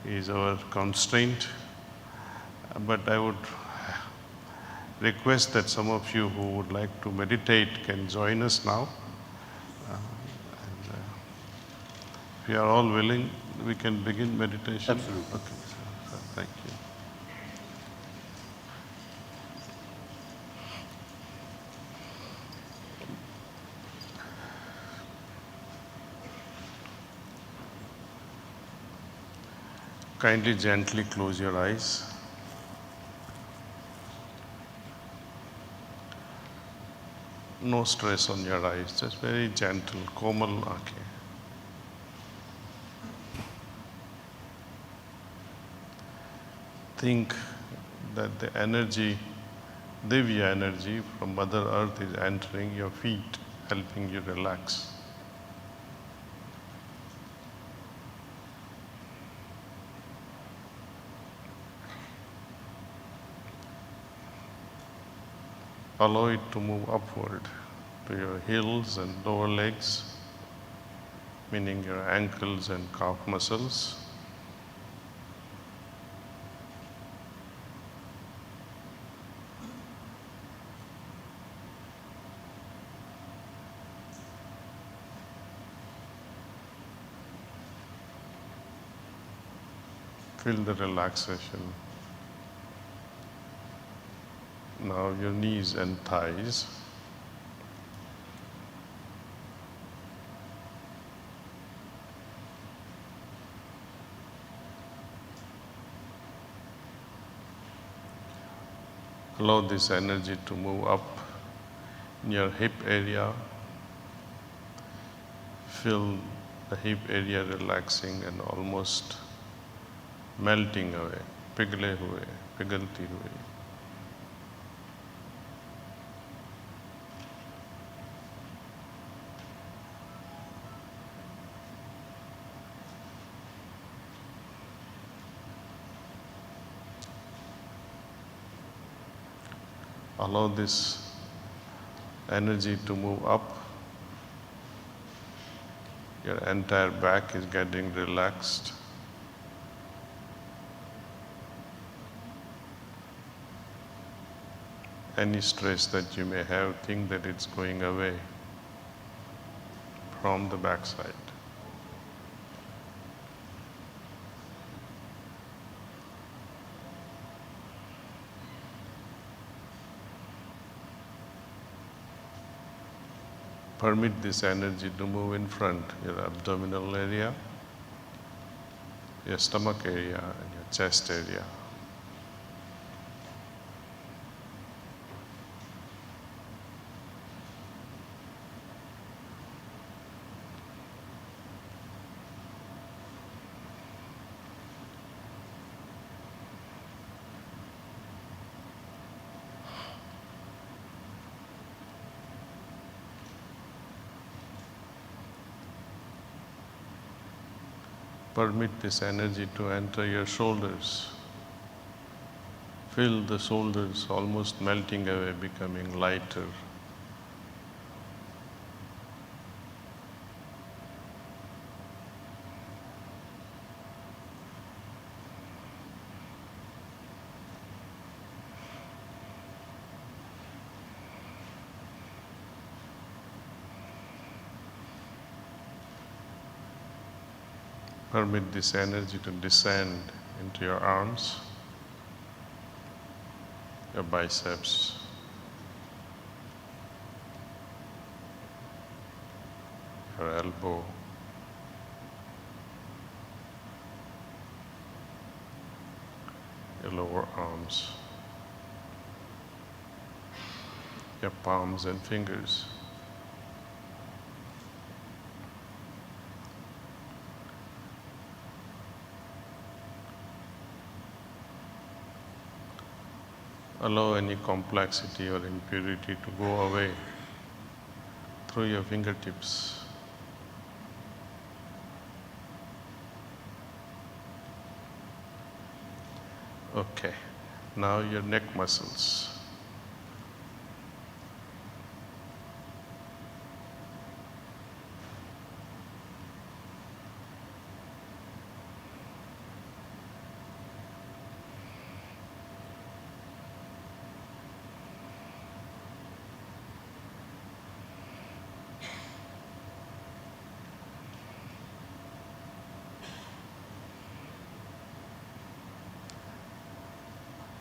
is our constraint. But I would request that some of you who would like to meditate can join us now. If you are all willing, we can begin meditation. Absolutely. Okay, sir, thank you. Kindly gently close your eyes. No stress on your eyes, just very gentle, komal aankhein. Think that the energy, Divya energy from Mother Earth is entering your feet, helping you relax. Allow it to move upward to your heels and lower legs, meaning your ankles and calf muscles. Feel the relaxation. Now your knees and thighs. Allow this energy to move up in your hip area. Feel the hip area relaxing and almost melting away, पिघलती हुई. Allow this energy to move up. Your entire back is getting relaxed. Any stress that you may have, think that it's going away from the backside. Permit this energy to move in front, your abdominal area, your stomach area, and your chest area. Permit this energy to enter your shoulders. Feel the shoulders almost melting away, becoming lighter. Permit this energy to descend into your arms, your biceps, your elbow, your lower arms, your palms and fingers. Allow any complexity or impurity to go away through your fingertips. Okay, now your neck muscles.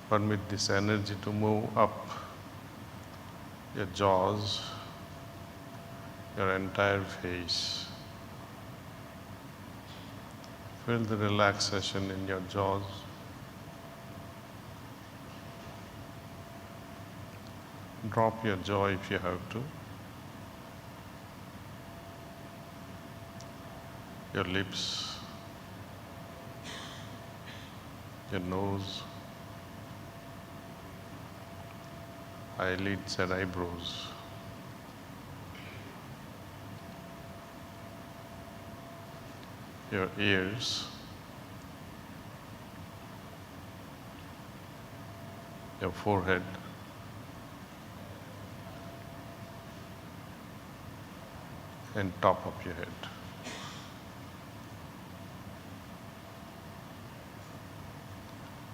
Permit this energy to move up your jaws, your entire face. Feel the relaxation in your jaws. Drop your jaw if you have to. Your lips, your nose, eyelids and eyebrows. Your ears, your forehead, and top of your head.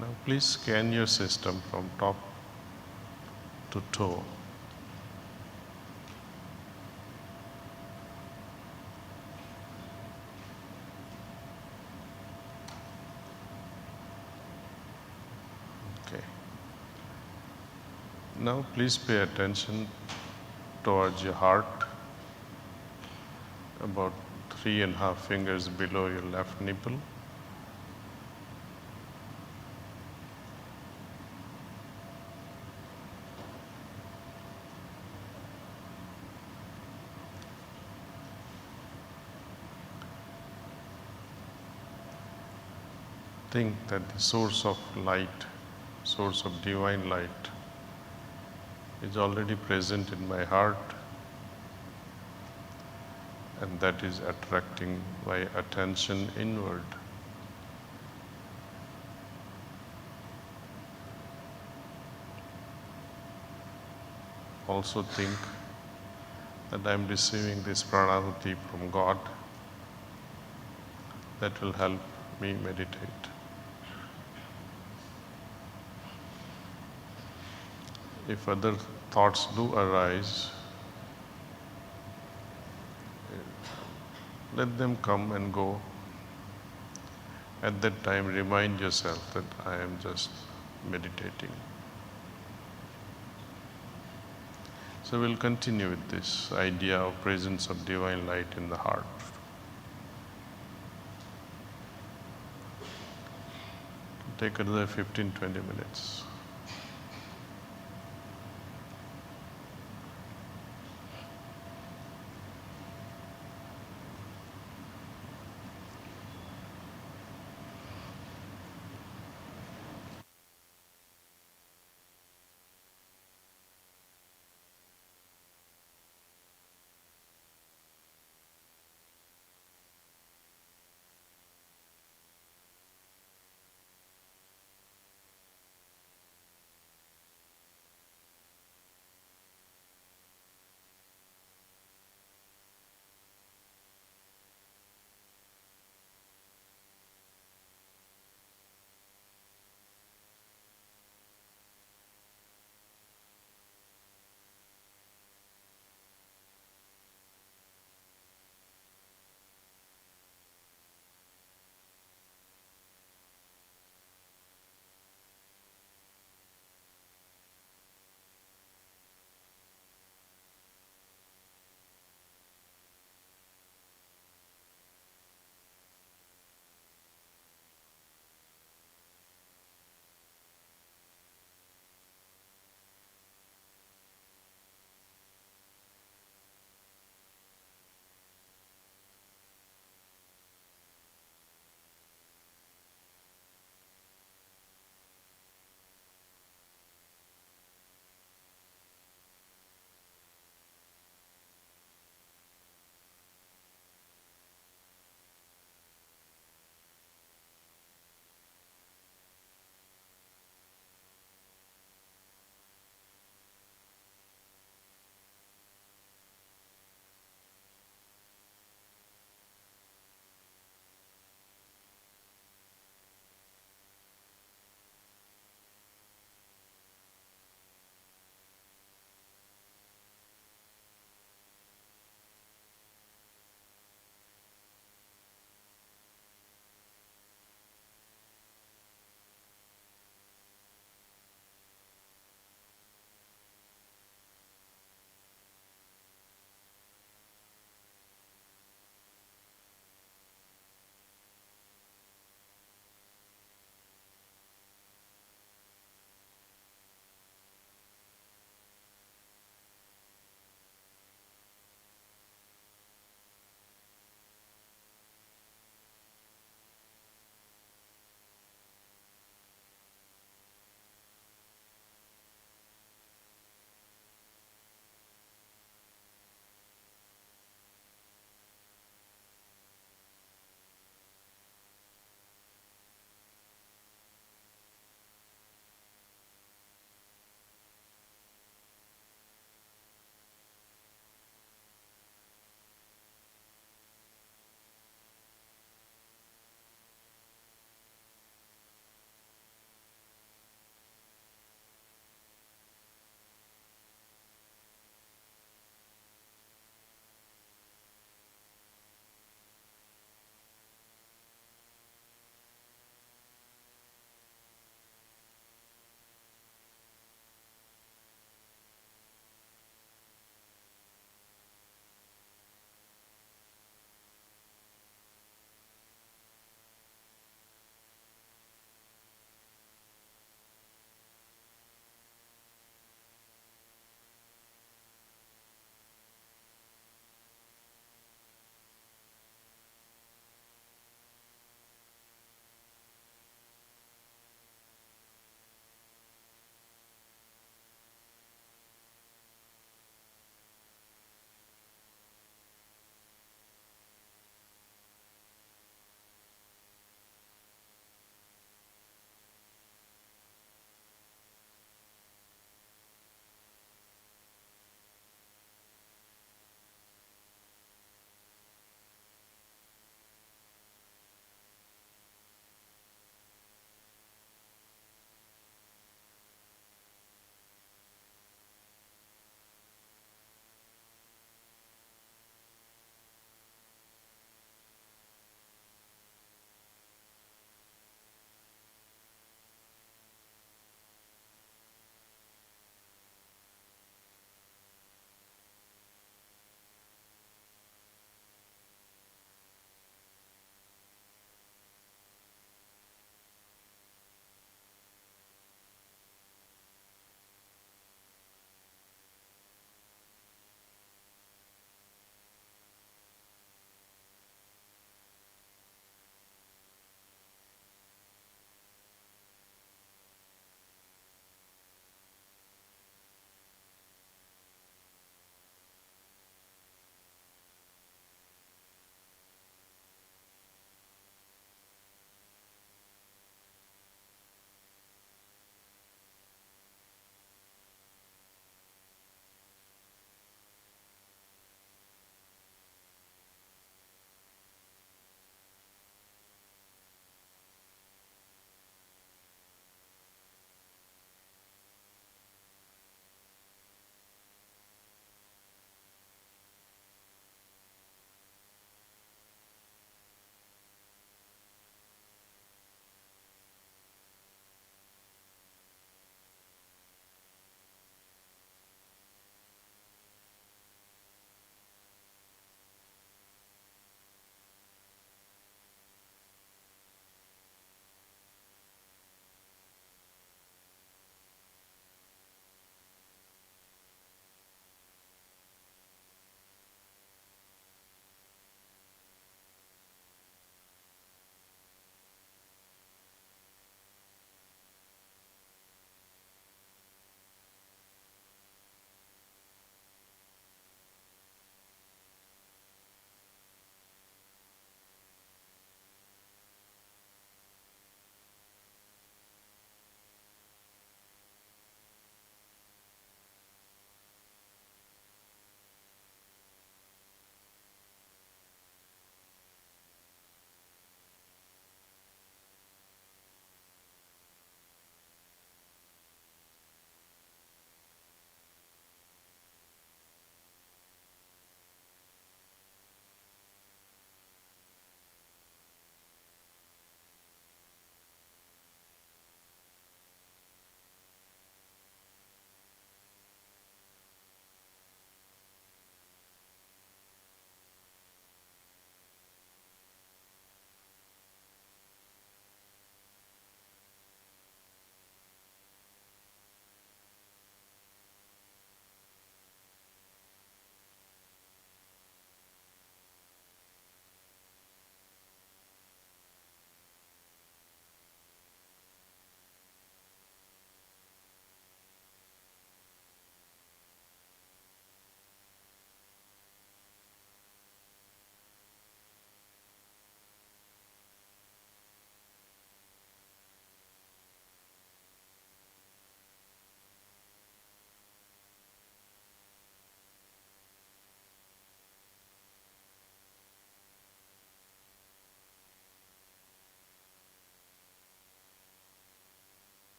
Now please scan your system from top to toe. Okay. Now please pay attention towards your heart, about 3.5 fingers below your left nipple. Think that the source of light, source of divine light, is already present in my heart, and that is attracting my attention inward. Also think that I am receiving this pranahuti from God. That will help me meditate. If other thoughts do arise, let them come and go. At that time, remind yourself that I am just meditating. So we'll continue with this idea of presence of divine light in the heart. Take another 15-20 minutes.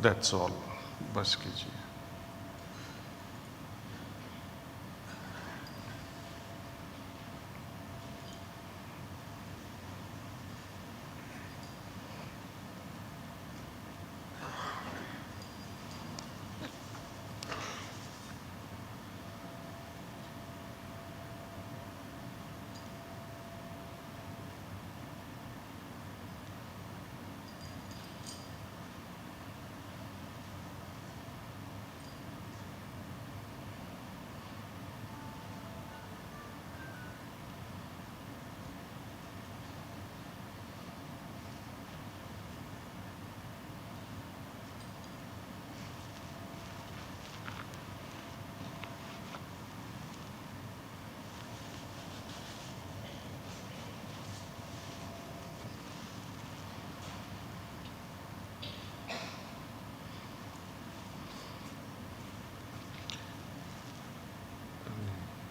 That's all. बस कीजिए.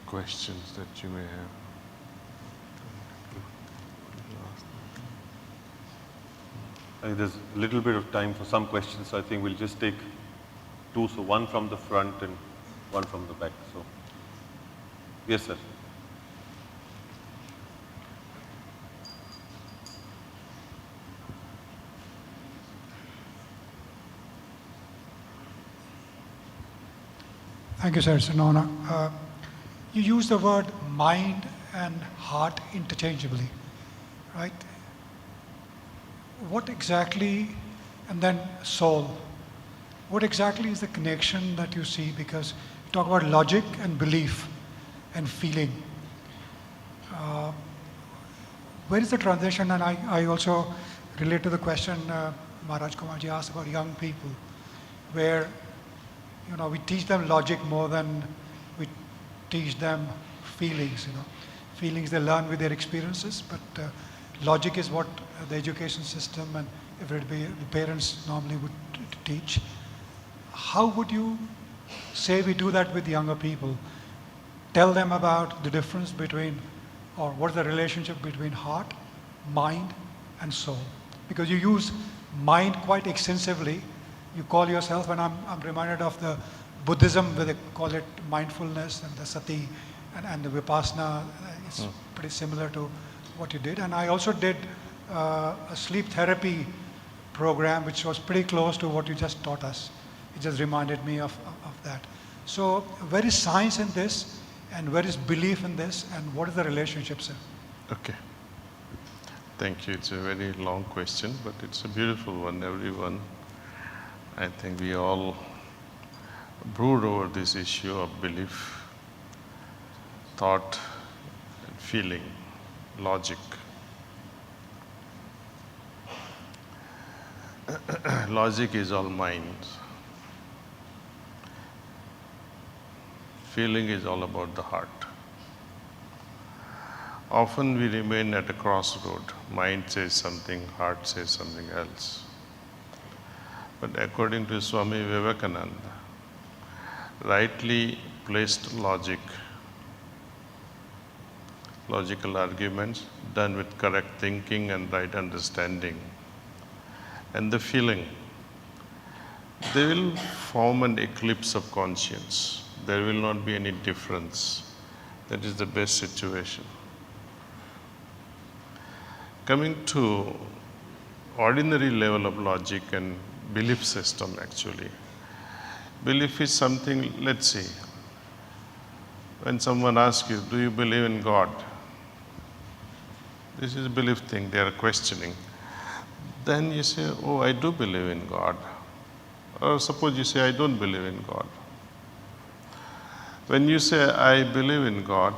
Questions that you may have. I think there's a little bit of time for some questions, so I think we'll just take two, so one from the front and one from the back. So, yes, sir. Thank you, sir. It's an honor. You use the word mind and heart interchangeably, right? What exactly, and then soul, what exactly is the connection that you see? Because you talk about logic and belief and feeling. Where is the transition? And I also relate to the question Maharaj Kumarji asked about young people, where we teach them logic more than we teach them feelings. Feelings they learn with their experiences, but logic is what the education system and if it be the parents normally would teach. How would you say we do that with younger people? Tell them about the difference between, or what is the relationship between heart, mind, and soul? Because you use mind quite extensively. You call yourself, and I'm reminded of the Buddhism where they call it mindfulness and the sati and the vipassana. It's pretty similar to what you did. And I also did a sleep therapy program which was pretty close to what you just taught us. It just reminded me of that. So where is science in this, and where is belief in this, and what is the relationship, sir? Okay. Thank you. It's a very long question, but it's a beautiful one. Everyone, I think we all brood over this issue of belief, thought, and feeling, logic. Logic is all mind. Feeling is all about the heart. Often we remain at a crossroad. Mind says something, heart says something else. But according to Swami Vivekananda, rightly placed logic, logical arguments done with correct thinking and right understanding, and the feeling, they will form an eclipse of conscience. There will not be any difference. That is the best situation. Coming to ordinary level of logic and belief system, actually. Belief is something, let's see, when someone asks you, do you believe in God? This is a belief thing, they are questioning. Then you say, oh, I do believe in God. Or suppose you say, I don't believe in God. When you say, I believe in God,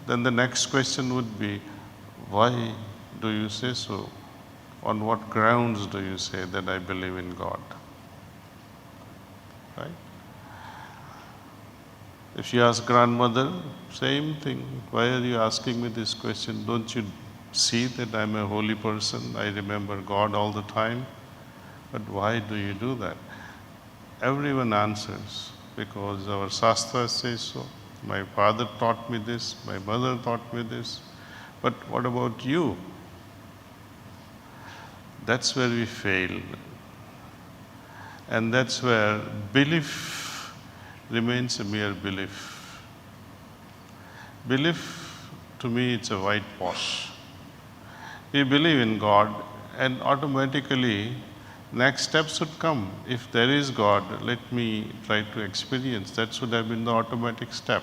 then the next question would be, why do you say so? On what grounds do you say that I believe in God? Right? If you ask grandmother, same thing. Why are you asking me this question? Don't you see that I'm a holy person? I remember God all the time. But why do you do that? Everyone answers, because our Shastras say so. My father taught me this, my mother taught me this. But what about you? That's where we fail. And that's where belief remains a mere belief. Belief, to me, it's a whitewash. We believe in God, and automatically next steps should come. If there is God, let me try to experience. That should have been the automatic step.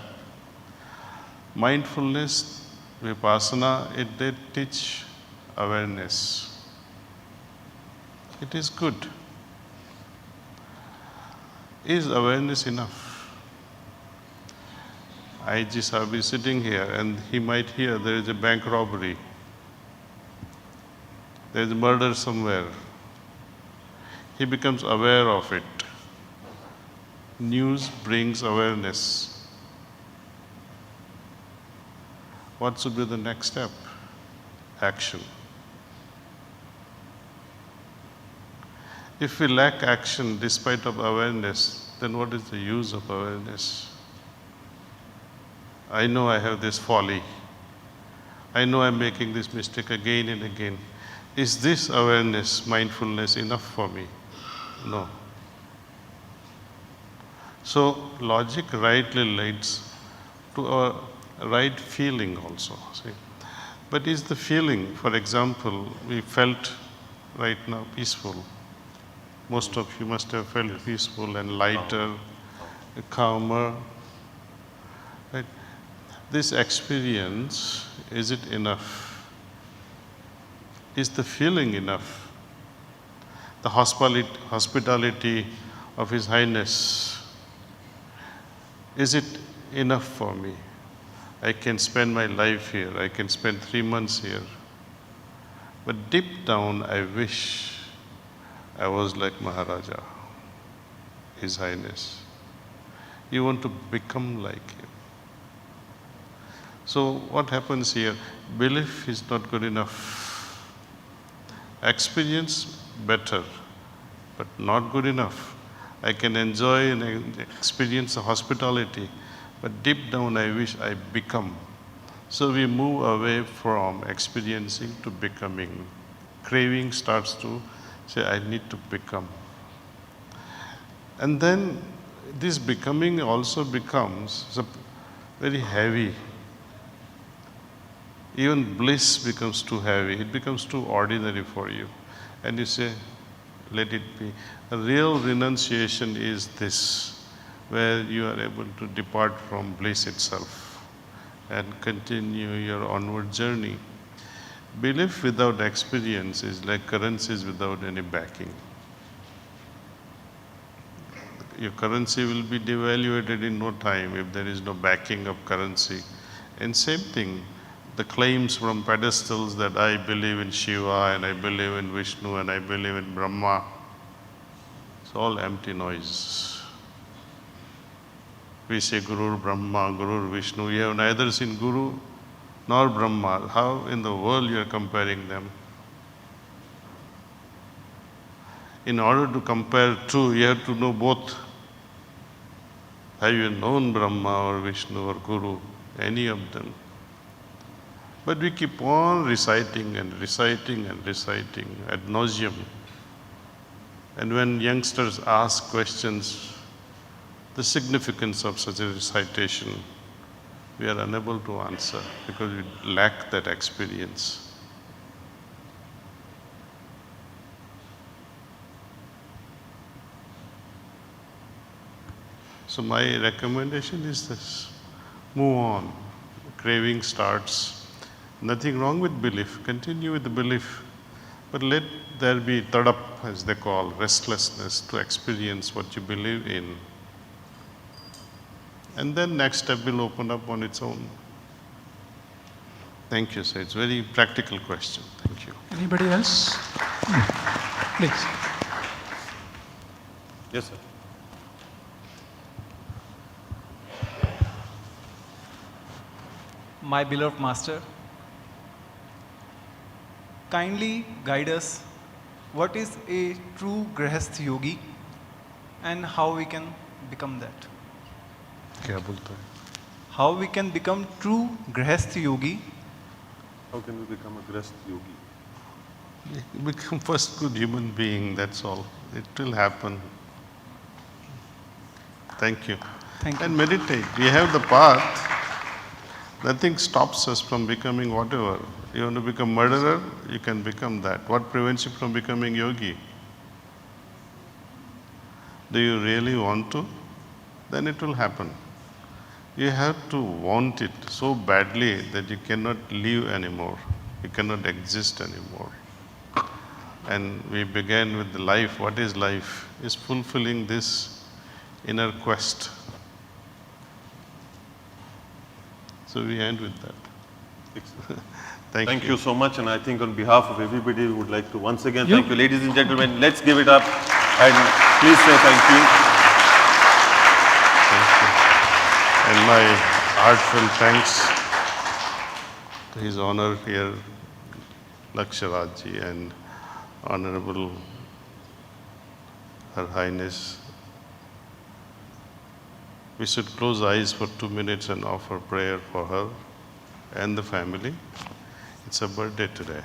Mindfulness, Vipassana, they teach awareness. It is good. Is awareness enough? IG Sahib is sitting here and he might hear there is a bank robbery. There is murder somewhere. He becomes aware of it. News brings awareness. What should be the next step? Action. If we lack action despite of awareness, then what is the use of awareness? I know I have this folly. I know I'm making this mistake again and again. Is this awareness, mindfulness enough for me? No. So logic rightly leads to a right feeling also. See? But is the feeling, for example, we felt right now peaceful. Most of you must have felt peaceful and lighter, calmer. Right? This experience, is it enough? Is the feeling enough? The hospitality of His Highness, is it enough for me? I can spend my life here, I can spend 3 months here. But deep down, I wish I was like Maharaja, His Highness. You want to become like Him. So what happens here? Belief is not good enough. Experience, better, but not good enough. I can enjoy and experience the hospitality, but deep down I wish I become. So we move away from experiencing to becoming. Craving starts to say, I need to become. And then this becoming also becomes very heavy. Even bliss becomes too heavy. It becomes too ordinary for you. And you say, let it be. A real renunciation is this, where you are able to depart from bliss itself and continue your onward journey. Belief without experience is like currencies without any backing. Your currency will be devaluated in no time if there is no backing of currency. And same thing, the claims from pedestals that I believe in Shiva and I believe in Vishnu and I believe in Brahma, it's all empty noise. We say Guru Brahma, Guru Vishnu. You have neither seen Guru nor Brahma. How in the world you are comparing them? In order to compare two, you have to know both. Have you known Brahma or Vishnu or Guru, any of them? But we keep on reciting and reciting and reciting ad nauseum. And when youngsters ask questions, the significance of such a recitation, we are unable to answer because we lack that experience. So my recommendation is this: move on. Craving starts. Nothing wrong with belief. Continue with the belief. But let there be tadap, as they call, restlessness to experience what you believe in. And then next step will open up on its own. Thank you, sir. It's a very practical question. Thank you. Anybody else? Please. Yes, sir. My beloved master, kindly guide us. What is a true Grihasth yogi and how we can become that? क्या बोलता है? How we can become true Grihasth yogi? How can we become a Grihasth yogi? Become first good human being, that's all. It will happen. Thank you. Thank you. And meditate. We have the path. Nothing stops us from becoming whatever. You want to become murderer, you can become that. What prevents you from becoming yogi? Do you really want to? Then it will happen. You have to want it so badly that you cannot live anymore. You cannot exist anymore. And we began with the life. What is life? Is fulfilling this inner quest. So we end with that. Thank you so much, and I think on behalf of everybody, we would like to once again thank you, ladies and gentlemen. Let's give it up, and please say thank you. Thank you. And my heartfelt thanks to His Honor here, Laksharajji, and Honorable Her Highness. We should close eyes for 2 minutes and offer prayer for her and the family. It's a birthday today.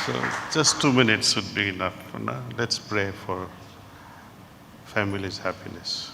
So just 2 minutes should be enough. No? Let's pray for family's happiness.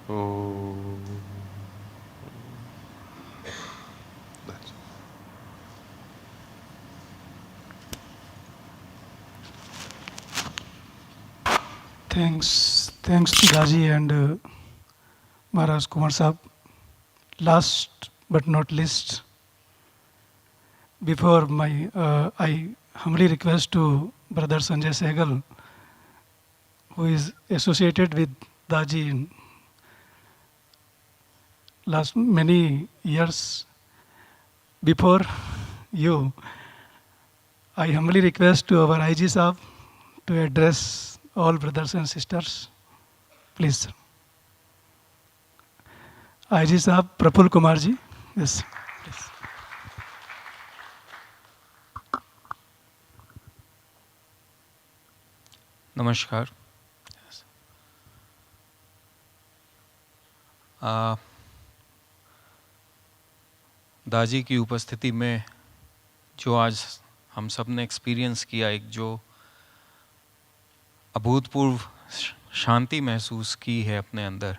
Oh. Thanks to Daaji and Maharaj Kumar Sahib. Last but not least, before I humbly request to Brother Sanjay Sehgal, who is associated with Daaji in last many years. Before you, I humbly request to our IG Sahib to address all brothers and sisters. Please. IG Sahib, Praful Kumar ji. Yes. Please. नमस्कार। दाजी की उपस्थिति में जो आज हम सब ने experience किया, एक जो अभूतपूर्व शांति महसूस की है अपने अंदर,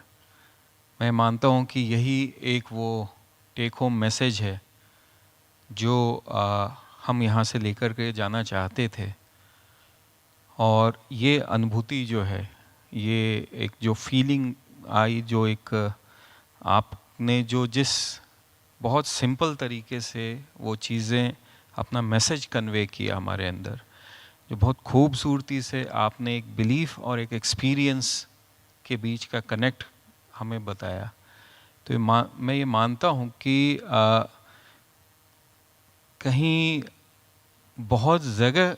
मैं मानता हूँ कि यही एक वो टेक होम मैसेज है जो हम यहाँ से लेकर के जाना चाहते थे। और ये अनुभूति जो है, ये एक जो फीलिंग आई, जो एक आपने जो जिस बहुत सिंपल तरीके से वो चीज़ें अपना मैसेज कन्वे किया हमारे अंदर, जो बहुत खूबसूरती से आपने एक बिलीफ और एक एक्सपीरियंस के बीच का कनेक्ट हमें बताया, तो मैं ये मानता हूँ कि कहीं बहुत जगह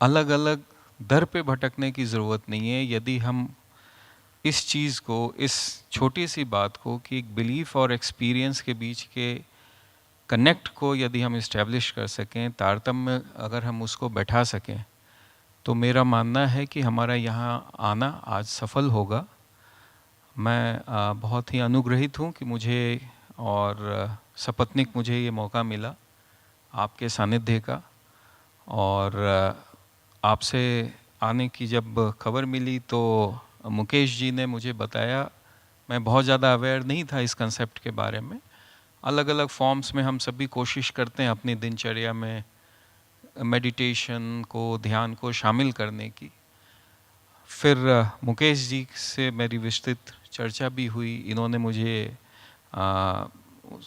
अलग अलग दर पे भटकने की ज़रूरत नहीं है। यदि हम इस चीज़ को, इस छोटी सी बात को कि एक बिलीफ और एक्सपीरियंस के बीच के कनेक्ट को यदि हम इस्टेब्लिश कर सकें, तारतम्य अगर हम उसको बैठा सकें, तो मेरा मानना है कि हमारा यहाँ आना आज सफल होगा। मैं बहुत ही अनुग्रहित हूँ कि मुझे और सपत्नीक मुझे ये मौका मिला आपके सानिध्य का। और आपसे आने की जब खबर मिली तो मुकेश जी ने मुझे बताया, मैं बहुत ज़्यादा अवेयर नहीं था इस कंसेप्ट के बारे में। अलग अलग फॉर्म्स में हम सभी कोशिश करते हैं अपनी दिनचर्या में मेडिटेशन को, ध्यान को शामिल करने की। फिर मुकेश जी से मेरी विस्तृत चर्चा भी हुई, इन्होंने मुझे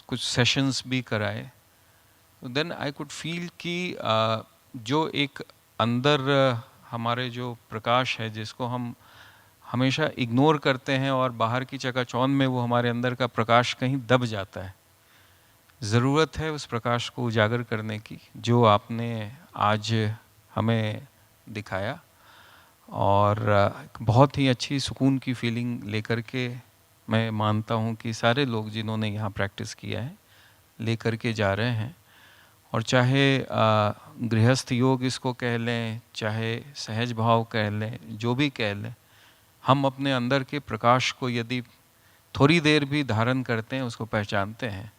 कुछ सेशंस भी कराए। देन आई कुड फील कि जो एक अंदर हमारे जो प्रकाश है जिसको हम हमेशा इग्नोर करते हैं और बाहर की चकाचौंध में वो हमारे अंदर का प्रकाश कहीं दब जाता है, ज़रूरत है उस प्रकाश को उजागर करने की जो आपने आज हमें दिखाया। और बहुत ही अच्छी सुकून की फीलिंग लेकर के मैं मानता हूँ कि सारे लोग जिन्होंने यहाँ प्रैक्टिस किया है लेकर के जा रहे हैं। और चाहे गृहस्थ योग इसको कह लें, चाहे सहज भाव कह लें, जो भी कह लें, हम अपने अंदर के प्रकाश को यदि थोड़ी देर भी धारण करते हैं, उसको पहचानते हैं,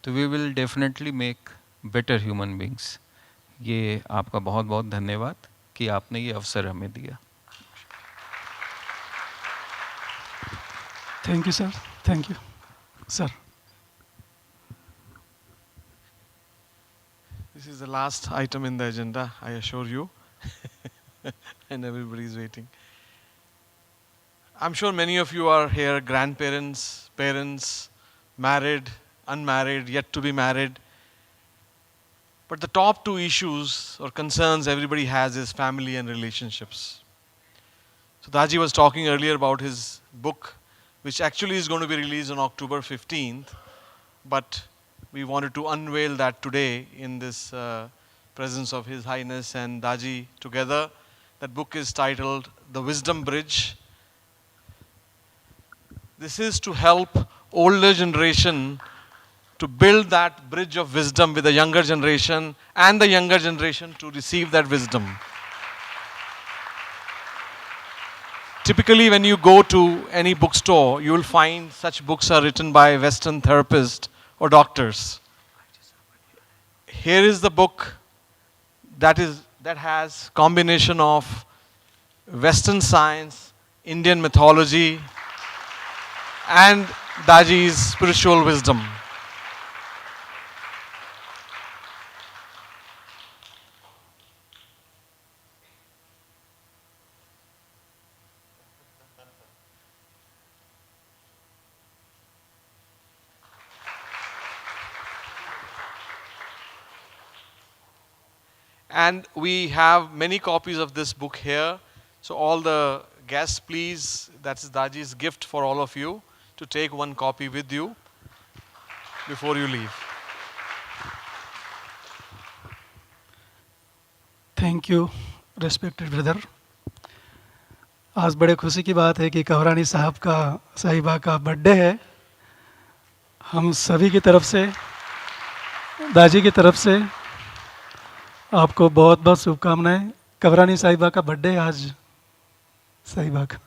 तो we will definitely make better human beings. ये आपका बहुत बहुत धन्यवाद कि आपने ये अवसर हमें दिया। Thank you sir, thank you sir. This is the last item in the agenda, I assure you, and everybody is waiting. I'm sure many of you are here, grandparents, parents, married, unmarried, yet to be married. But the top two issues or concerns everybody has is family and relationships. So Daaji was talking earlier about his book, which actually is going to be released on October 15th, but we wanted to unveil that today in this presence of His Highness and Daaji together. That book is titled The Wisdom Bridge. This is to help older generation to build that bridge of wisdom with the younger generation and the younger generation to receive that wisdom. Typically when you go to any bookstore, you will find such books are written by Western therapists or doctors. Here is the book that has combination of Western science, Indian mythology, and Daaji's spiritual wisdom. And we have many copies of this book here. So all the guests, please, that's Daaji's gift for all of you, to take one copy with you before you leave. Thank you respected brother. आज बड़े खुशी की बात है कि कहरानी साहिबा का birthday है। हम सभी की तरफ से, दाजी की तरफ से आपको बहुत बहुत शुभकामनाएं। कहरानी साहिबा का बर्थडे आज साहिबा का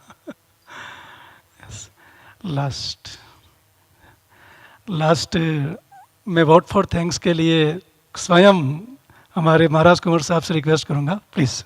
लास्ट मैं वोट फॉर थैंक्स के लिए स्वयं हमारे महाराज कुंवर साहब से रिक्वेस्ट करूंगा, प्लीज़।